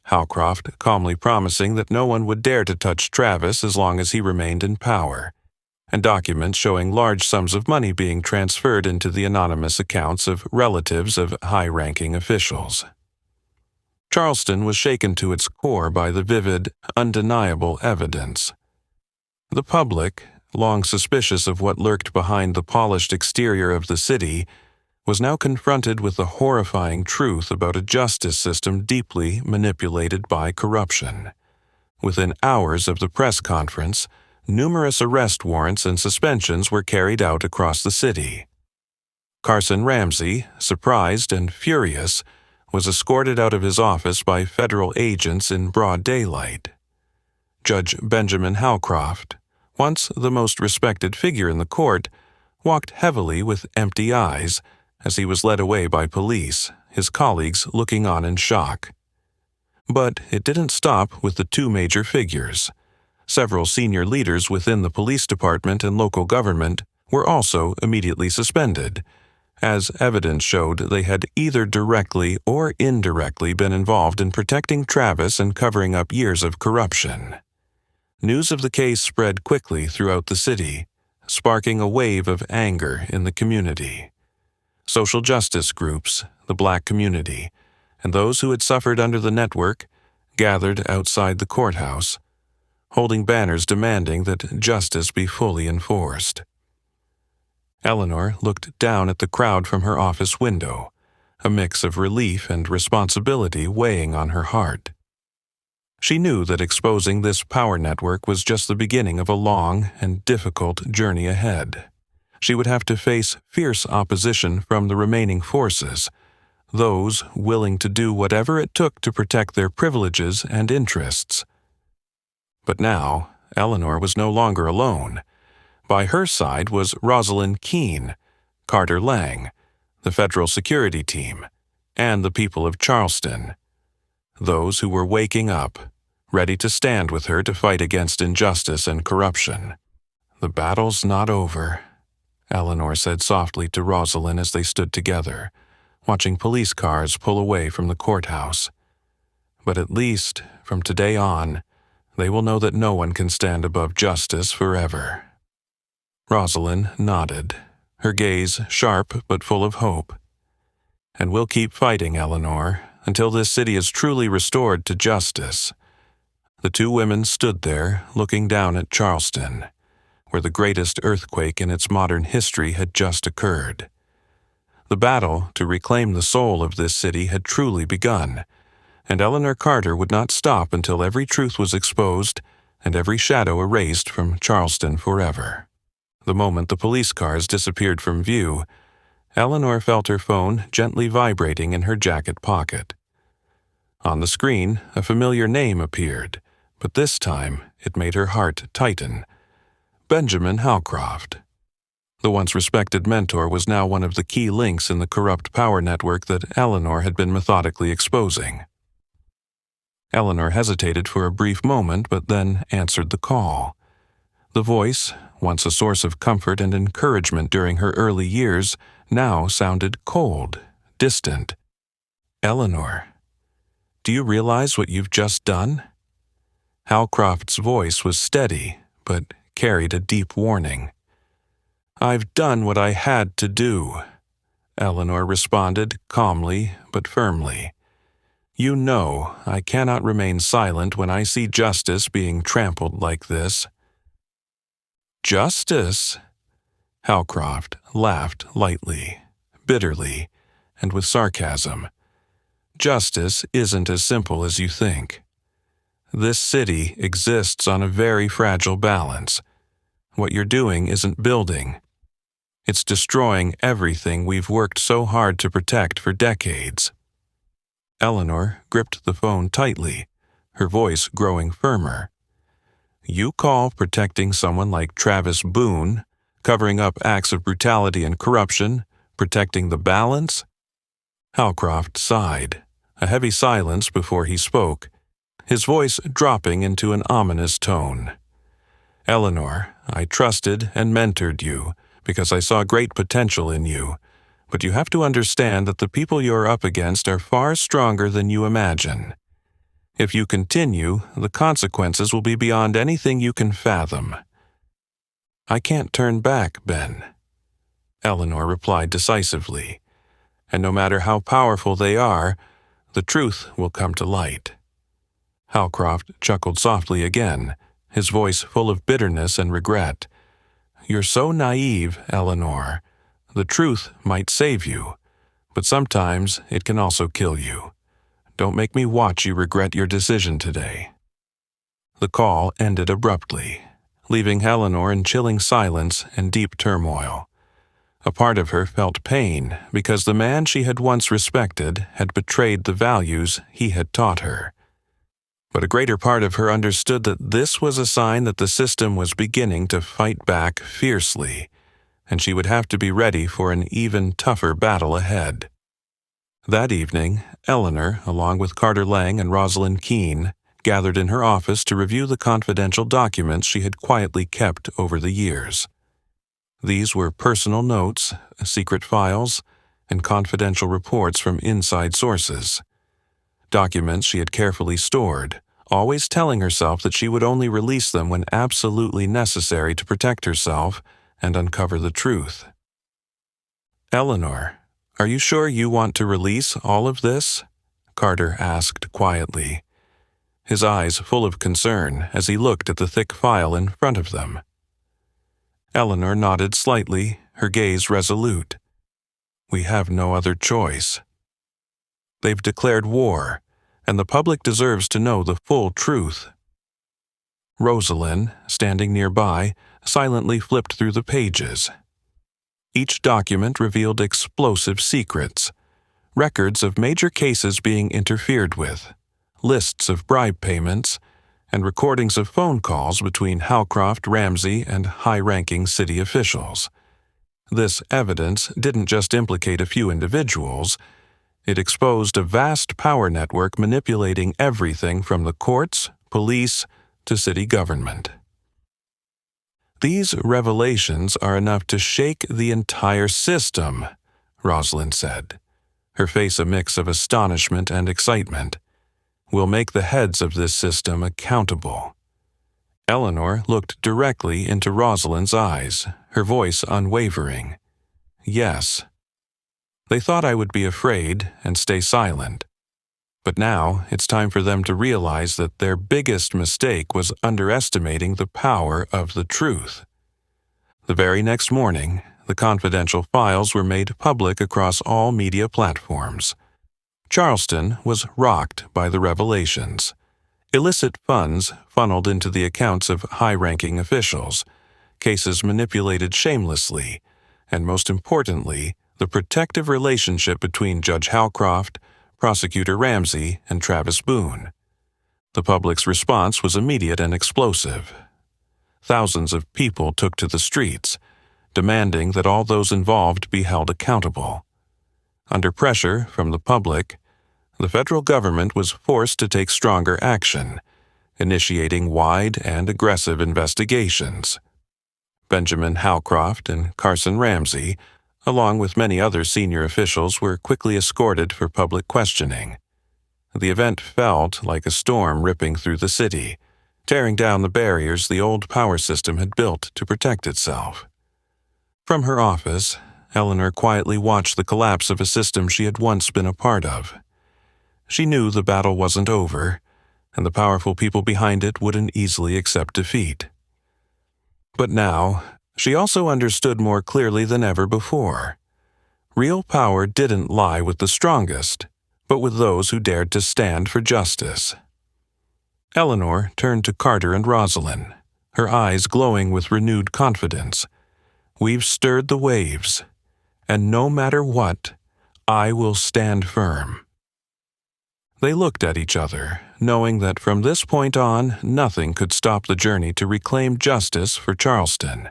S1: Howcroft calmly promising that no one would dare to touch Travis as long as he remained in power, and documents showing large sums of money being transferred into the anonymous accounts of relatives of high-ranking officials. Charleston was shaken to its core by the vivid, undeniable evidence. The public, long suspicious of what lurked behind the polished exterior of the city, was now confronted with the horrifying truth about a justice system deeply manipulated by corruption. Within hours of the press conference, numerous arrest warrants and suspensions were carried out across the city. Carson Ramsey, surprised and furious, was escorted out of his office by federal agents in broad daylight. Judge Benjamin Howcroft, once the most respected figure in the court, walked heavily with empty eyes as he was led away by police, his colleagues looking on in shock. But it didn't stop with the two major figures. Several senior leaders within the police department and local government were also immediately suspended, as evidence showed they had either directly or indirectly been involved in protecting Travis and covering up years of corruption. News of the case spread quickly throughout the city, sparking a wave of anger in the community. Social justice groups, the Black community, and those who had suffered under the network gathered outside the courthouse, holding banners demanding that justice be fully enforced. Eleanor looked down at the crowd from her office window, a mix of relief and responsibility weighing on her heart. She knew that exposing this power network was just the beginning of a long and difficult journey ahead. She would have to face fierce opposition from the remaining forces, those willing to do whatever it took to protect their privileges and interests. But now, Eleanor was no longer alone. By her side was Rosalind Keene, Carter Lang, the federal security team, and the people of Charleston. Those who were waking up, ready to stand with her to fight against injustice and corruption. "The battle's not over," Eleanor said softly to Rosalind as they stood together, watching police cars pull away from the courthouse. "But at least, from today on, they will know that no one can stand above justice forever." Rosalind nodded, her gaze sharp but full of hope. "And we'll keep fighting, Eleanor, until this city is truly restored to justice." The two women stood there, looking down at Charleston, where the greatest earthquake in its modern history had just occurred. The battle to reclaim the soul of this city had truly begun, and Eleanor Carter would not stop until every truth was exposed and every shadow erased from Charleston forever. The moment the police cars disappeared from view, Eleanor felt her phone gently vibrating in her jacket pocket. On the screen, a familiar name appeared, but this time it made her heart tighten. Benjamin Howcroft. The once respected mentor was now one of the key links in the corrupt power network that Eleanor had been methodically exposing. Eleanor hesitated for a brief moment but then answered the call. The voice, once a source of comfort and encouragement during her early years, now sounded cold, distant. "Eleanor, do you realize what you've just done?" Howcroft's voice was steady, but carried a deep warning. "I've done what I had to do," Eleanor responded calmly but firmly. "You know I cannot remain silent when I see justice being trampled like this." "Justice?" Halcroft laughed lightly, bitterly, and with sarcasm. Justice isn't as simple as you think. This city exists on a very fragile balance. What you're doing isn't building. It's destroying everything we've worked so hard to protect for decades. Eleanor gripped the phone tightly, her voice growing firmer. You call protecting someone like Travis Boone, covering up acts of brutality and corruption, protecting the balance? Halcroft sighed, a heavy silence before he spoke, his voice dropping into an ominous tone. Eleanor, I trusted and mentored you because I saw great potential in you, but you have to understand that the people you're up against are far stronger than you imagine. If you continue, the consequences will be beyond anything you can fathom. I can't turn back, Ben, Eleanor replied decisively, and no matter how powerful they are, the truth will come to light. Halcroft chuckled softly again, his voice full of bitterness and regret. You're so naive, Eleanor. The truth might save you, but sometimes it can also kill you. Don't make me watch you regret your decision today. The call ended abruptly, leaving Eleanor in chilling silence and deep turmoil. A part of her felt pain because the man she had once respected had betrayed the values he had taught her. But a greater part of her understood that this was a sign that the system was beginning to fight back fiercely, and she would have to be ready for an even tougher battle ahead. That evening, Eleanor, along with Carter Lang and Rosalind Keene, gathered in her office to review the confidential documents she had quietly kept over the years. These were personal notes, secret files, and confidential reports from inside sources. Documents she had carefully stored, always telling herself that she would only release them when absolutely necessary to protect herself and uncover the truth. Eleanor, are you sure you want to release all of this? Carter asked quietly, his eyes full of concern as he looked at the thick file in front of them. Eleanor nodded slightly, her gaze resolute. We have no other choice. They've declared war, and the public deserves to know the full truth. Rosalind, standing nearby, silently flipped through the pages. Each document revealed explosive secrets, records of major cases being interfered with, lists of bribe payments, and recordings of phone calls between Halcroft, Ramsey, and high-ranking city officials. This evidence didn't just implicate a few individuals. It exposed a vast power network manipulating everything from the courts, police, to city government. These revelations are enough to shake the entire system, Rosalind said, her face a mix of astonishment and excitement. We'll make the heads of this system accountable. Eleanor looked directly into Rosalind's eyes, her voice unwavering. Yes. They thought I would be afraid and stay silent. But now it's time for them to realize that their biggest mistake was underestimating the power of the truth. The very next morning, the confidential files were made public across all media platforms. Charleston was rocked by the revelations. Illicit funds funneled into the accounts of high-ranking officials, cases manipulated shamelessly, and most importantly, the protective relationship between Judge Halcroft, Prosecutor Ramsey, and Travis Boone. The public's response was immediate and explosive. Thousands of people took to the streets, demanding that all those involved be held accountable. Under pressure from the public, the federal government was forced to take stronger action, initiating wide and aggressive investigations. Benjamin Halcroft and Carson Ramsey, along with many other senior officials, were quickly escorted for public questioning. The event felt like a storm ripping through the city, tearing down the barriers the old power system had built to protect itself. From her office, Eleanor quietly watched the collapse of a system she had once been a part of. She knew the battle wasn't over, and the powerful people behind it wouldn't easily accept defeat. But now, She also understood more clearly than ever before. Real power didn't lie with the strongest, but with those who dared to stand for justice. Eleanor turned to Carter and Rosalind, her eyes glowing with renewed confidence. "We've stirred the waves, and no matter what, I will stand firm." They looked at each other, knowing that from this point on, nothing could stop the journey to reclaim justice for Charleston.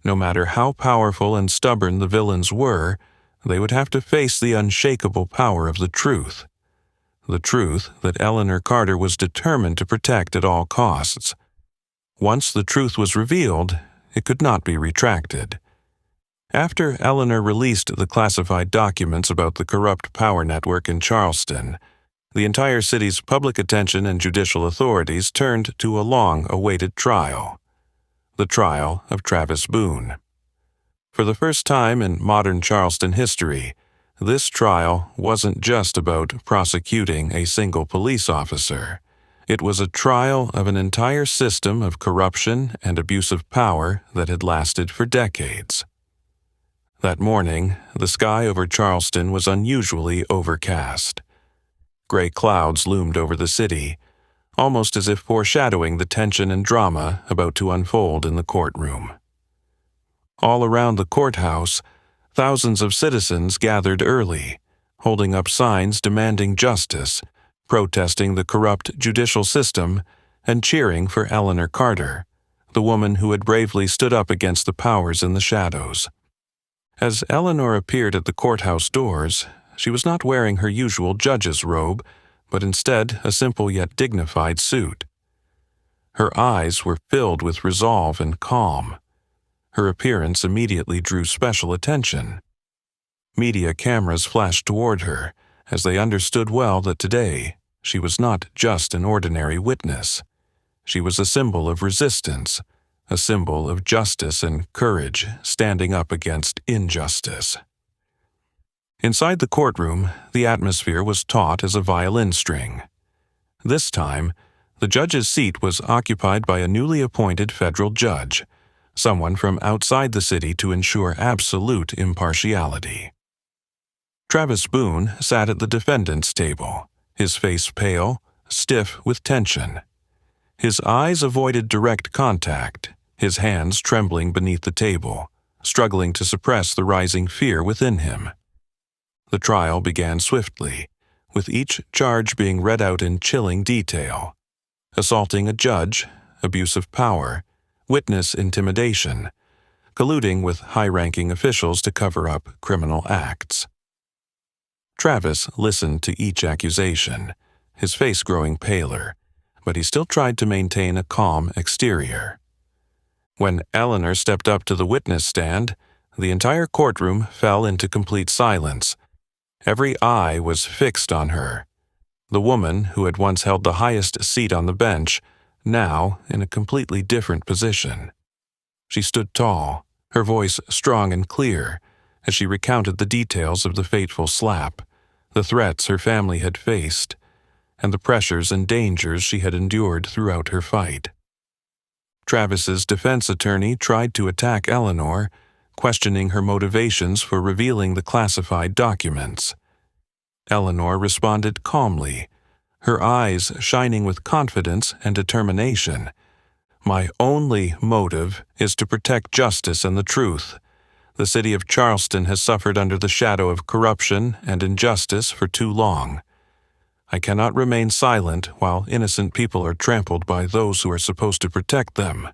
S1: No matter how powerful and stubborn the villains were, they would have to face the unshakable power of the truth that Eleanor Carter was determined to protect at all costs. Once the truth was revealed, it could not be retracted. After Eleanor released the classified documents about the corrupt power network in Charleston, the entire city's public attention and judicial authorities turned to a long-awaited trial. The trial of Travis Boone. For the first time in modern Charleston history, this trial wasn't just about prosecuting a single police officer. It was a trial of an entire system of corruption and abuse of power that had lasted for decades. That morning, the sky over Charleston was unusually overcast. Gray clouds loomed over the city, almost as if foreshadowing the tension and drama about to unfold in the courtroom. All around the courthouse, thousands of citizens gathered early, holding up signs demanding justice, protesting the corrupt judicial system, and cheering for Eleanor Carter, the woman who had bravely stood up against the powers in the shadows. As Eleanor appeared at the courthouse doors, she was not wearing her usual judge's robe, but instead a simple yet dignified suit. Her eyes were filled with resolve and calm. Her appearance immediately drew special attention. Media cameras flashed toward her, as they understood well that today she was not just an ordinary witness. She was a symbol of resistance, a symbol of justice and courage standing up against injustice. Inside the courtroom, the atmosphere was taut as a violin string. This time, the judge's seat was occupied by a newly appointed federal judge, someone from outside the city to ensure absolute impartiality. Travis Boone sat at the defendant's table, his face pale, stiff with tension. His eyes avoided direct contact, his hands trembling beneath the table, struggling to suppress the rising fear within him. The trial began swiftly, with each charge being read out in chilling detail. Assaulting a judge, abuse of power, witness intimidation, colluding with high-ranking officials to cover up criminal acts. Travis listened to each accusation, his face growing paler, but he still tried to maintain a calm exterior. When Eleanor stepped up to the witness stand, the entire courtroom fell into complete silence. Every eye was fixed on her. The woman who had once held the highest seat on the bench, now in a completely different position. She stood tall, her voice strong and clear, as she recounted the details of the fateful slap, the threats her family had faced, and the pressures and dangers she had endured throughout her fight. Travis's defense attorney tried to attack Eleanor, questioning her motivations for revealing the classified documents. Eleanor responded calmly, her eyes shining with confidence and determination. "My only motive is to protect justice and the truth. The city of Charleston has suffered under the shadow of corruption and injustice for too long. I cannot remain silent while innocent people are trampled by those who are supposed to protect them."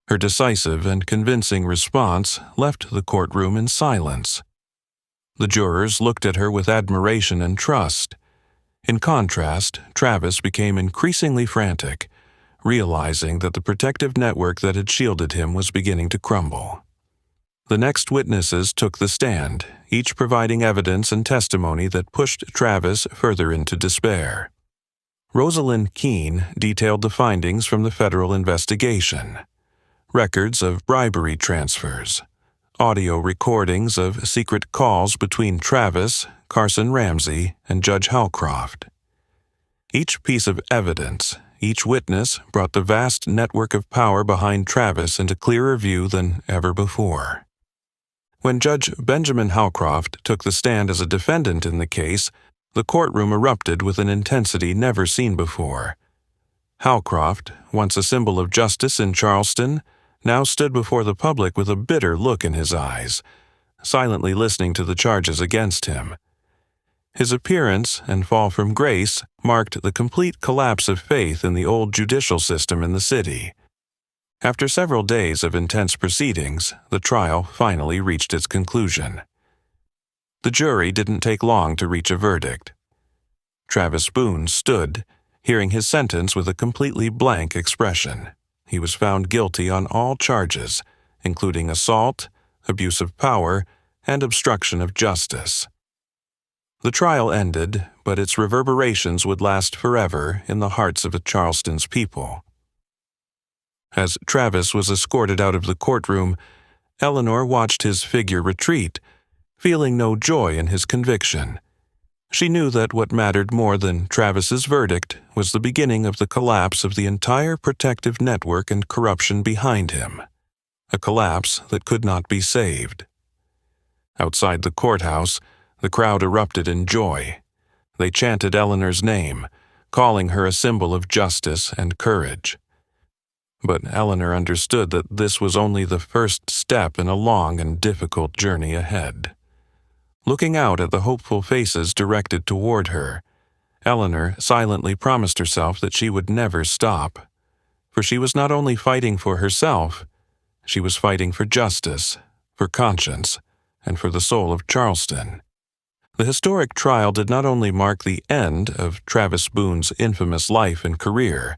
S1: Her decisive and convincing response left the courtroom in silence. The jurors looked at her with admiration and trust. In contrast, Travis became increasingly frantic, realizing that the protective network that had shielded him was beginning to crumble. The next witnesses took the stand, each providing evidence and testimony that pushed Travis further into despair. Rosalind Keene detailed the findings from the federal investigation. Records of bribery transfers, audio recordings of secret calls between Travis, Carson Ramsey, and Judge Halcroft. Each piece of evidence, each witness brought the vast network of power behind Travis into clearer view than ever before. When Judge Benjamin Howcroft took the stand as a defendant in the case, the courtroom erupted with an intensity never seen before. Howcroft, once a symbol of justice in Charleston, now stood before the public with a bitter look in his eyes, silently listening to the charges against him. His appearance and fall from grace marked the complete collapse of faith in the old judicial system in the city. After several days of intense proceedings, the trial finally reached its conclusion. The jury didn't take long to reach a verdict. Travis Boone stood, hearing his sentence with a completely blank expression. He was found guilty on all charges, including assault, abuse of power, and obstruction of justice. The trial ended, but its reverberations would last forever in the hearts of Charleston's people. As Travis was escorted out of the courtroom, Eleanor watched his figure retreat, feeling no joy in his conviction. She knew that what mattered more than Travis's verdict was the beginning of the collapse of the entire protective network and corruption behind him, a collapse that could not be saved. Outside the courthouse, the crowd erupted in joy. They chanted Eleanor's name, calling her a symbol of justice and courage. But Eleanor understood that this was only the first step in a long and difficult journey ahead. Looking out at the hopeful faces directed toward her, Eleanor silently promised herself that she would never stop. For she was not only fighting for herself, she was fighting for justice, for conscience, and for the soul of Charleston. The historic trial did not only mark the end of Travis Boone's infamous life and career,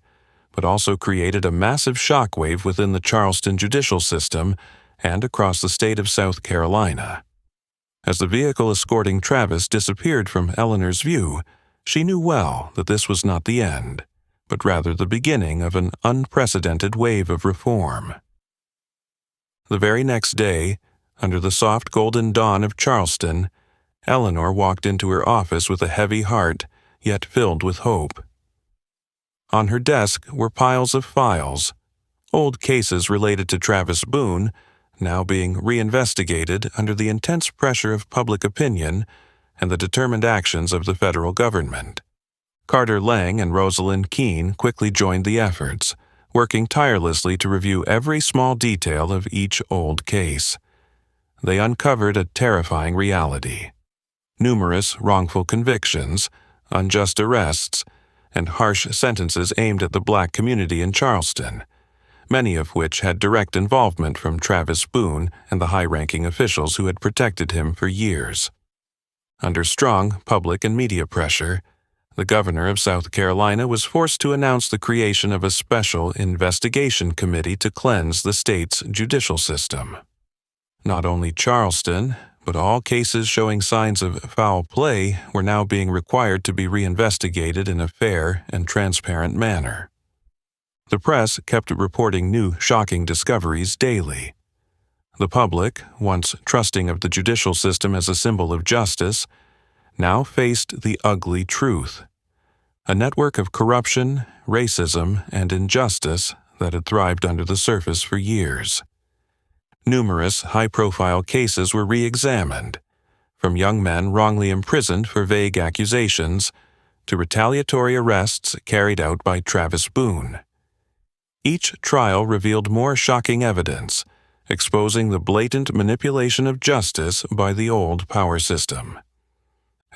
S1: but also created a massive shockwave within the Charleston judicial system and across the state of South Carolina. As the vehicle escorting Travis disappeared from Eleanor's view, she knew well that this was not the end, but rather the beginning of an unprecedented wave of reform. The very next day, under the soft golden dawn of Charleston, Eleanor walked into her office with a heavy heart, yet filled with hope. On her desk were piles of files, old cases related to Travis Boone, now being reinvestigated under the intense pressure of public opinion and the determined actions of the federal government. Carter Lang and Rosalind Keene quickly joined the efforts, working tirelessly to review every small detail of each old case. They uncovered a terrifying reality. Numerous wrongful convictions, unjust arrests, and harsh sentences aimed at the black community in Charleston, many of which had direct involvement from Travis Boone and the high-ranking officials who had protected him for years. Under strong public and media pressure, the governor of South Carolina was forced to announce the creation of a special investigation committee to cleanse the state's judicial system. Not only Charleston, but all cases showing signs of foul play were now being required to be reinvestigated in a fair and transparent manner. The press kept reporting new shocking discoveries daily. The public, once trusting of the judicial system as a symbol of justice, now faced the ugly truth: a network of corruption, racism, and injustice that had thrived under the surface for years. Numerous high-profile cases were re-examined, from young men wrongly imprisoned for vague accusations to retaliatory arrests carried out by Travis Boone. Each trial revealed more shocking evidence, exposing the blatant manipulation of justice by the old power system.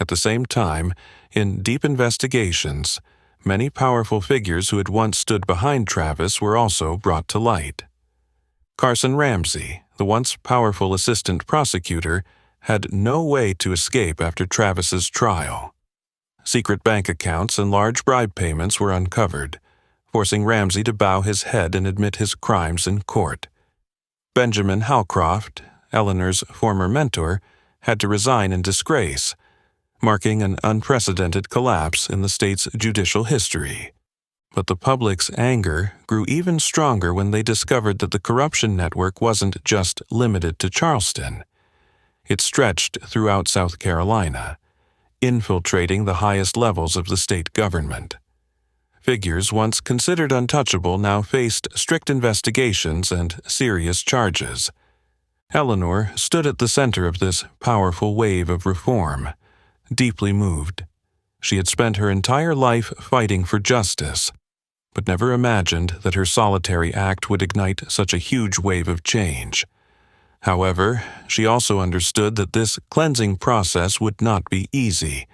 S1: At the same time, in deep investigations, many powerful figures who had once stood behind Travis were also brought to light. Carson Ramsey, the once powerful assistant prosecutor, had no way to escape after Travis's trial. Secret bank accounts and large bribe payments were uncovered, forcing Ramsey to bow his head and admit his crimes in court. Benjamin Howcroft, Eleanor's former mentor, had to resign in disgrace, marking an unprecedented collapse in the state's judicial history. But the public's anger grew even stronger when they discovered that the corruption network wasn't just limited to Charleston. It stretched throughout South Carolina, infiltrating the highest levels of the state government. Figures once considered untouchable now faced strict investigations and serious charges. Eleanor stood at the center of this powerful wave of reform, deeply moved. She had spent her entire life fighting for justice, but never imagined that her solitary act would ignite such a huge wave of change. However, she also understood that this cleansing process would not be easy.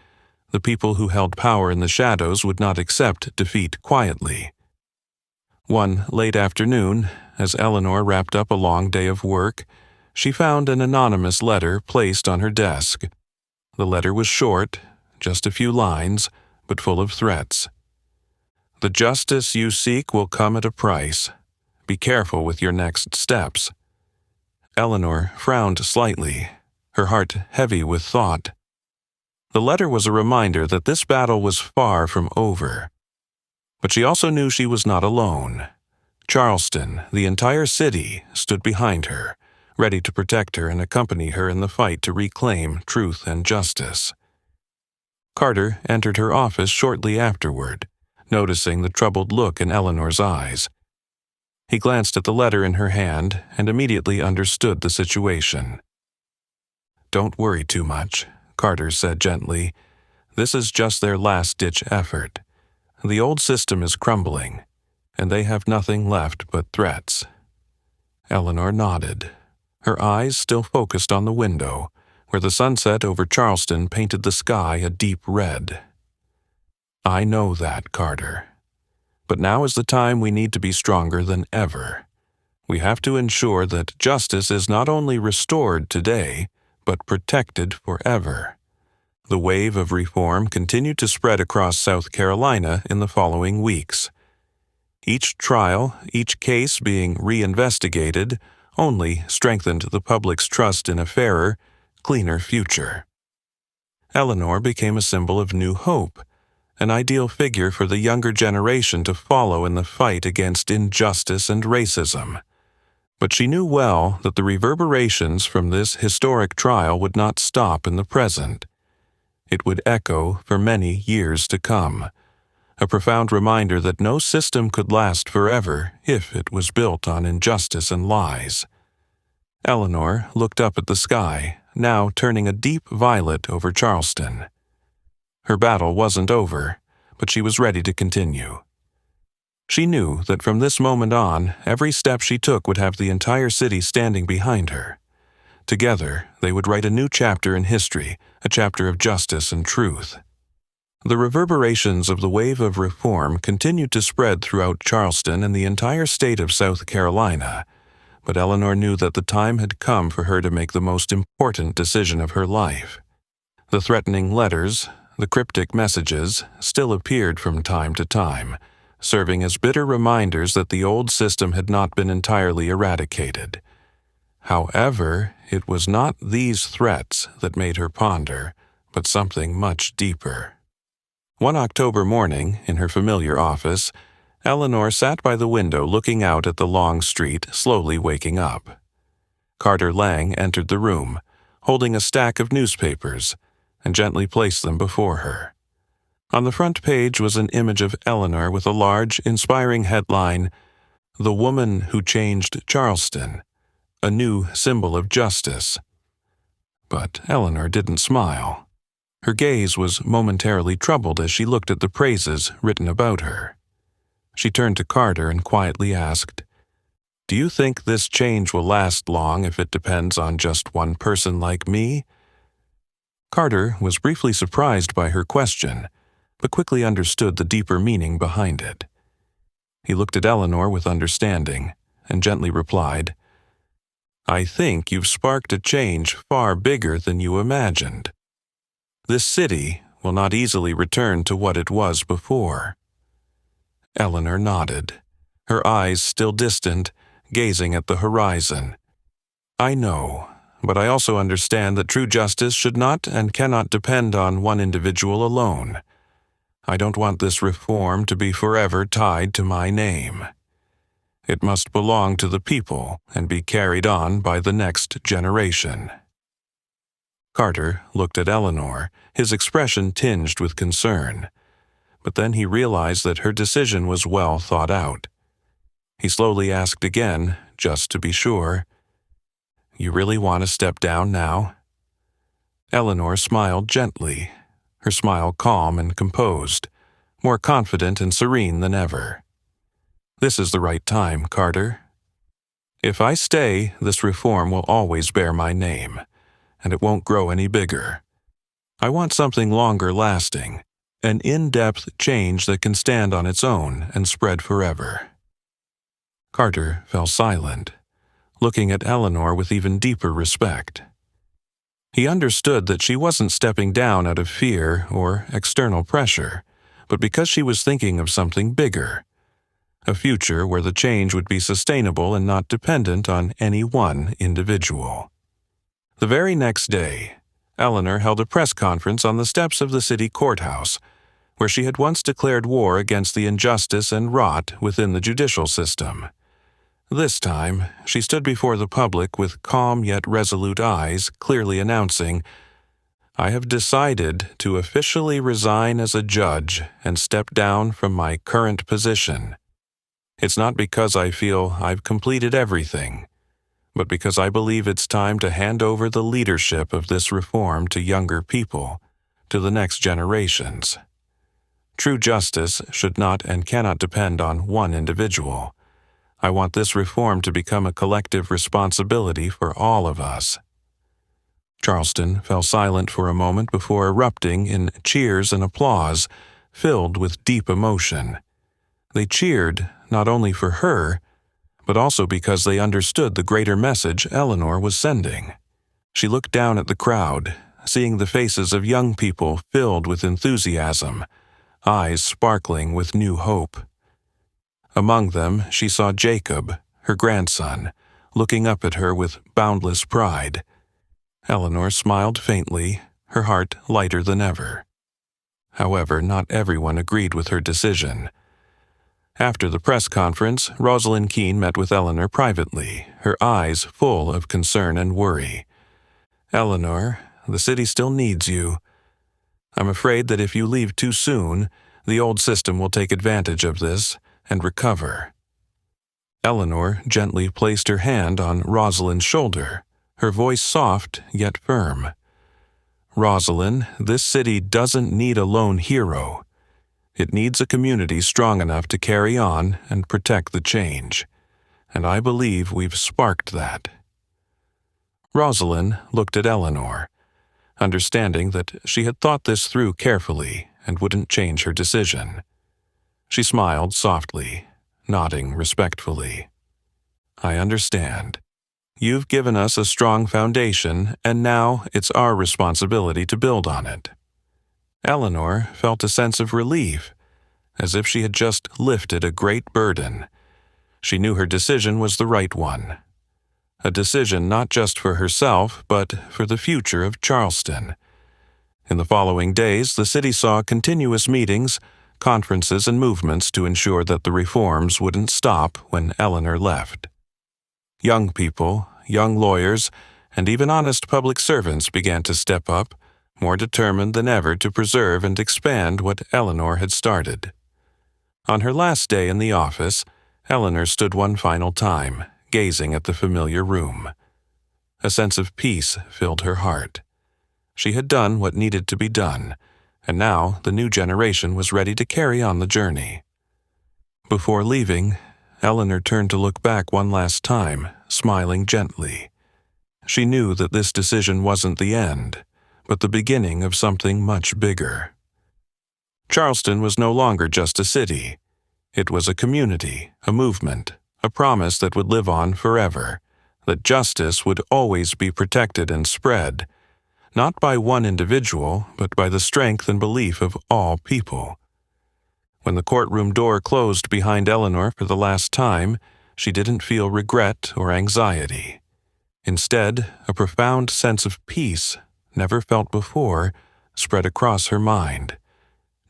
S1: The people who held power in the shadows would not accept defeat quietly. One late afternoon, as Eleanor wrapped up a long day of work, she found an anonymous letter placed on her desk. The letter was short, just a few lines, but full of threats. "The justice you seek will come at a price. Be careful with your next steps." Eleanor frowned slightly, her heart heavy with thought. The letter was a reminder that this battle was far from over. But she also knew she was not alone. Charleston, the entire city, stood behind her, ready to protect her and accompany her in the fight to reclaim truth and justice. Carter entered her office shortly afterward, noticing the troubled look in Eleanor's eyes. He glanced at the letter in her hand and immediately understood the situation. "Don't worry too much," Carter said gently. "This is just their last-ditch effort. The old system is crumbling, and they have nothing left but threats." Eleanor nodded, her eyes still focused on the window, where the sunset over Charleston painted the sky a deep red. "I know that, Carter. But now is the time we need to be stronger than ever. We have to ensure that justice is not only restored today, but protected forever." The wave of reform continued to spread across South Carolina in the following weeks. Each trial, each case being reinvestigated, only strengthened the public's trust in a fairer, cleaner future. Eleanor became a symbol of new hope, an ideal figure for the younger generation to follow in the fight against injustice and racism. But she knew well that the reverberations from this historic trial would not stop in the present. It would echo for many years to come, a profound reminder that no system could last forever if it was built on injustice and lies. Eleanor looked up at the sky, now turning a deep violet over Charleston. Her battle wasn't over, but she was ready to continue. She knew that from this moment on, every step she took would have the entire city standing behind her. Together, they would write a new chapter in history, a chapter of justice and truth. The reverberations of the wave of reform continued to spread throughout Charleston and the entire state of South Carolina, but Eleanor knew that the time had come for her to make the most important decision of her life. The threatening letters, the cryptic messages, still appeared from time to time, serving as bitter reminders that the old system had not been entirely eradicated. However, it was not these threats that made her ponder, but something much deeper. One October morning, in her familiar office, Eleanor sat by the window looking out at the long street, slowly waking up. Carter Lang entered the room, holding a stack of newspapers, and gently placed them before her. On the front page was an image of Eleanor with a large, inspiring headline, "The Woman Who Changed Charleston, a New Symbol of Justice." But Eleanor didn't smile. Her gaze was momentarily troubled as she looked at the praises written about her. She turned to Carter and quietly asked, "Do you think this change will last long if it depends on just one person like me?" Carter was briefly surprised by her question, but quickly understood the deeper meaning behind it. He looked at Eleanor with understanding and gently replied, "I think you've sparked a change far bigger than you imagined. This city will not easily return to what it was before." Eleanor nodded, her eyes still distant, gazing at the horizon. "I know, but I also understand that true justice should not and cannot depend on one individual alone. I don't want this reform to be forever tied to my name. It must belong to the people and be carried on by the next generation." Carter looked at Eleanor, his expression tinged with concern. but then he realized that her decision was well thought out. He slowly asked again, just to be sure, "You really want to step down now?" Eleanor smiled gently, her smile calm and composed, more confident and serene than ever. "This is the right time, Carter. If I stay, this reform will always bear my name, and it won't grow any bigger. I want something longer lasting, an in-depth change that can stand on its own and spread forever." Carter fell silent, looking at Eleanor with even deeper respect. He understood that she wasn't stepping down out of fear or external pressure, but because she was thinking of something bigger, a future where the change would be sustainable and not dependent on any one individual. The very next day, Eleanor held a press conference on the steps of the city courthouse, where she had once declared war against the injustice and rot within the judicial system. This time, she stood before the public with calm yet resolute eyes, clearly announcing, "I have decided to officially resign as a judge and step down from my current position. It's not because I feel I've completed everything, but because I believe it's time to hand over the leadership of this reform to younger people, to the next generations. True justice should not and cannot depend on one individual. I want this reform to become a collective responsibility for all of us." Charleston fell silent for a moment before erupting in cheers and applause, filled with deep emotion. They cheered not only for her, but also because they understood the greater message Eleanor was sending. She looked down at the crowd, seeing the faces of young people filled with enthusiasm, eyes sparkling with new hope. Among them, she saw Jacob, her grandson, looking up at her with boundless pride. Eleanor smiled faintly, her heart lighter than ever. However, not everyone agreed with her decision. After the press conference, Rosalind Keene met with Eleanor privately, her eyes full of concern and worry. "Eleanor, the city still needs you. I'm afraid that if you leave too soon, the old system will take advantage of this and recover." Eleanor gently placed her hand on Rosalind's shoulder, her voice soft yet firm. "Rosalind, this city doesn't need a lone hero. It needs a community strong enough to carry on and protect the change, and I believe we've sparked that." Rosalind looked at Eleanor, understanding that she had thought this through carefully and wouldn't change her decision. She smiled softly, nodding respectfully. "I understand. You've given us a strong foundation, and now it's our responsibility to build on it." Eleanor felt a sense of relief, as if she had just lifted a great burden. She knew her decision was the right one. A decision not just for herself, but for the future of Charleston. In the following days, the city saw continuous meetings, conferences, and movements to ensure that the reforms wouldn't stop when Eleanor left. Young people, young lawyers, and even honest public servants began to step up, more determined than ever to preserve and expand what Eleanor had started. On her last day in the office, Eleanor stood one final time, gazing at the familiar room. A sense of peace filled her heart. She had done what needed to be done, and now the new generation was ready to carry on the journey. Before leaving, Eleanor turned to look back one last time, smiling gently. She knew that this decision wasn't the end, but the beginning of something much bigger. Charleston was no longer just a city. It was a community, a movement, a promise that would live on forever, that justice would always be protected and spread, not by one individual, but by the strength and belief of all people. When the courtroom door closed behind Eleanor for the last time, she didn't feel regret or anxiety. Instead, a profound sense of peace, never felt before, spread across her mind.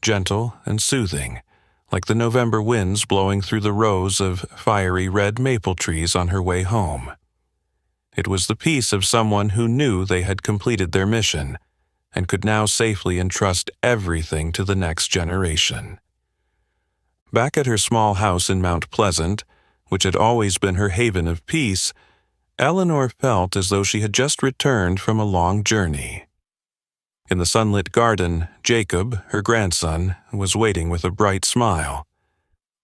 S1: Gentle and soothing, like the November winds blowing through the rows of fiery red maple trees on her way home. It was the peace of someone who knew they had completed their mission, and could now safely entrust everything to the next generation. Back at her small house in Mount Pleasant, which had always been her haven of peace, Eleanor felt as though she had just returned from a long journey. In the sunlit garden, Jacob, her grandson, was waiting with a bright smile.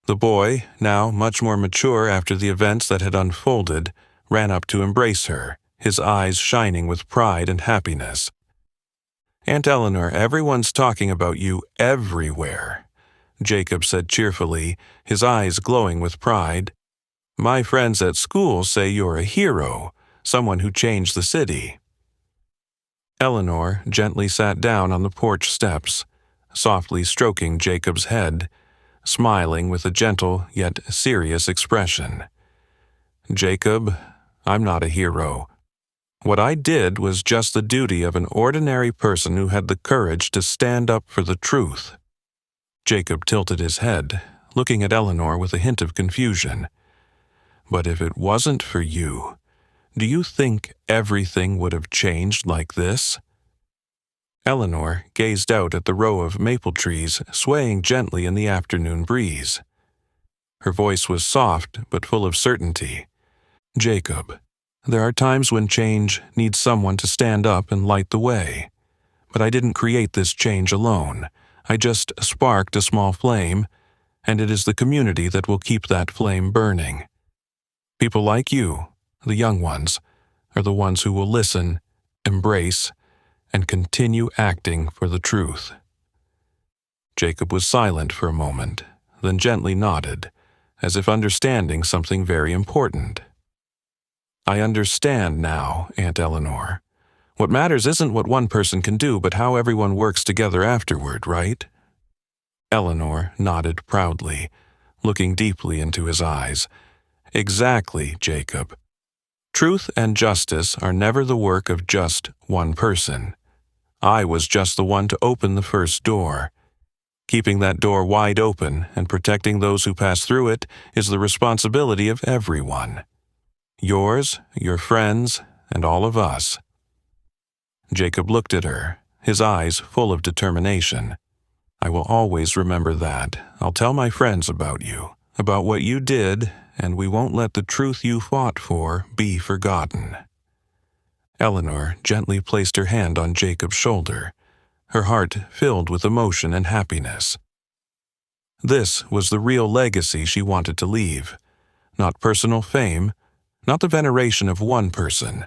S1: The boy, now much more mature after the events that had unfolded, ran up to embrace her, his eyes shining with pride and happiness. "Aunt Eleanor, everyone's talking about you everywhere," Jacob said cheerfully, his eyes glowing with pride. "My friends at school say you're a hero, someone who changed the city." Eleanor gently sat down on the porch steps, softly stroking Jacob's head, smiling with a gentle yet serious expression. "Jacob, I'm not a hero. What I did was just the duty of an ordinary person who had the courage to stand up for the truth." Jacob tilted his head, looking at Eleanor with a hint of confusion. "But if it wasn't for you, do you think everything would have changed like this?" Eleanor gazed out at the row of maple trees swaying gently in the afternoon breeze. Her voice was soft but full of certainty. "Jacob, there are times when change needs someone to stand up and light the way. But I didn't create this change alone. I just sparked a small flame, and it is the community that will keep that flame burning. People like you, the young ones, are the ones who will listen, embrace, and continue acting for the truth." Jacob was silent for a moment, then gently nodded, as if understanding something very important. "I understand now, Aunt Eleanor. What matters isn't what one person can do, but how everyone works together afterward, right?" Eleanor nodded proudly, looking deeply into his eyes. "Exactly, Jacob. Truth and justice are never the work of just one person. I was just the one to open the first door. Keeping that door wide open and protecting those who pass through it is the responsibility of everyone. Yours, your friends, and all of us." Jacob looked at her, his eyes full of determination. "I will always remember that. I'll tell my friends about you, about what you did, and we won't let the truth you fought for be forgotten." Eleanor gently placed her hand on Jacob's shoulder, her heart filled with emotion and happiness. This was the real legacy she wanted to leave. Not personal fame, not the veneration of one person,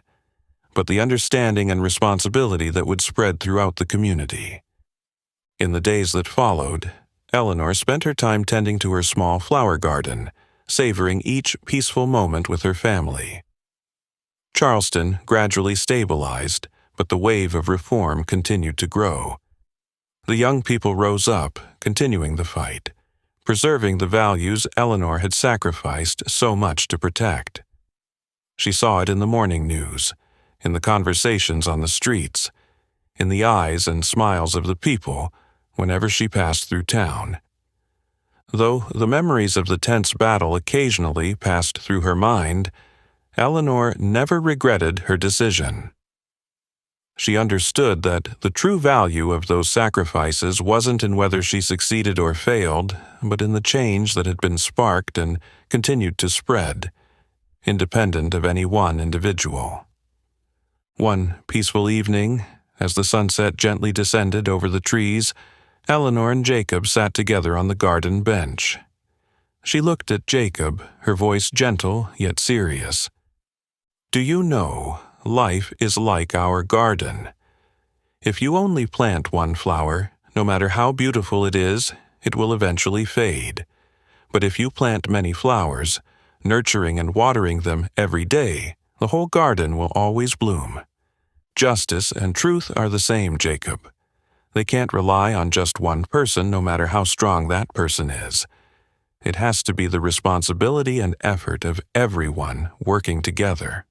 S1: but the understanding and responsibility that would spread throughout the community. In the days that followed, Eleanor spent her time tending to her small flower garden, savoring each peaceful moment with her family. Charleston gradually stabilized, but the wave of reform continued to grow. The young people rose up, continuing the fight, preserving the values Eleanor had sacrificed so much to protect. She saw it in the morning news, in the conversations on the streets, in the eyes and smiles of the people whenever she passed through town. Though the memories of the tense battle occasionally passed through her mind, Eleanor never regretted her decision. She understood that the true value of those sacrifices wasn't in whether she succeeded or failed, but in the change that had been sparked and continued to spread, independent of any one individual. One peaceful evening, as the sunset gently descended over the trees, Eleanor and Jacob sat together on the garden bench. She looked at Jacob, her voice gentle yet serious. "Do you know, life is like our garden. If you only plant one flower, no matter how beautiful it is, it will eventually fade. But if you plant many flowers, nurturing and watering them every day, the whole garden will always bloom. Justice and truth are the same, Jacob. They can't rely on just one person, no matter how strong that person is. It has to be the responsibility and effort of everyone working together."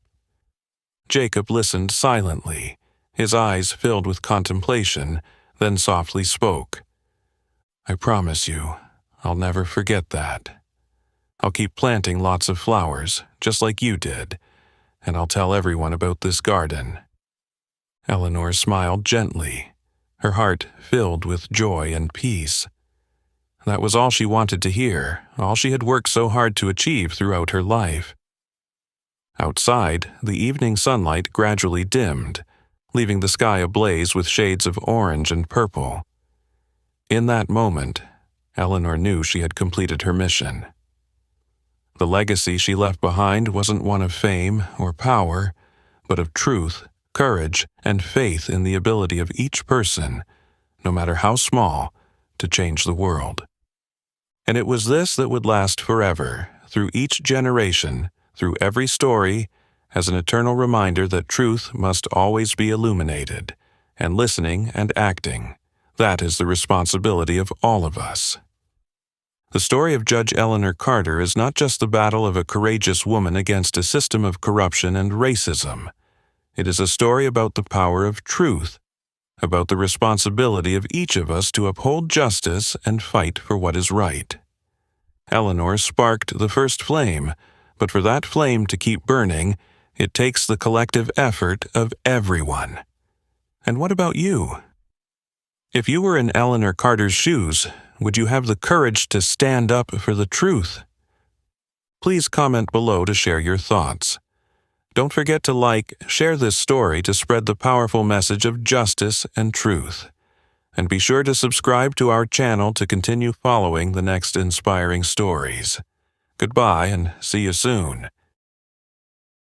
S1: Jacob listened silently, his eyes filled with contemplation, then softly spoke. "I promise you, I'll never forget that. I'll keep planting lots of flowers, just like you did, and I'll tell everyone about this garden." Eleanor smiled gently, her heart filled with joy and peace. That was all she wanted to hear, all she had worked so hard to achieve throughout her life. Outside, the evening sunlight gradually dimmed, leaving the sky ablaze with shades of orange and purple. In that moment, Eleanor knew she had completed her mission. The legacy she left behind wasn't one of fame or power, but of truth, courage, and faith in the ability of each person, no matter how small, to change the world. And it was this that would last forever, through each generation, through every story, as an eternal reminder that truth must always be illuminated, and listening and acting, that is the responsibility of all of us. The story of Judge Eleanor Carter is not just the battle of a courageous woman against a system of corruption and racism. It is a story about the power of truth, about the responsibility of each of us to uphold justice and fight for what is right. Eleanor sparked the first flame, but for that flame to keep burning, it takes the collective effort of everyone. And what about you? If you were in Eleanor Carter's shoes, would you have the courage to stand up for the truth? Please comment below to share your thoughts. Don't forget to share this story to spread the powerful message of justice and truth. And be sure to subscribe to our channel to continue following the next inspiring stories. Goodbye and see you soon.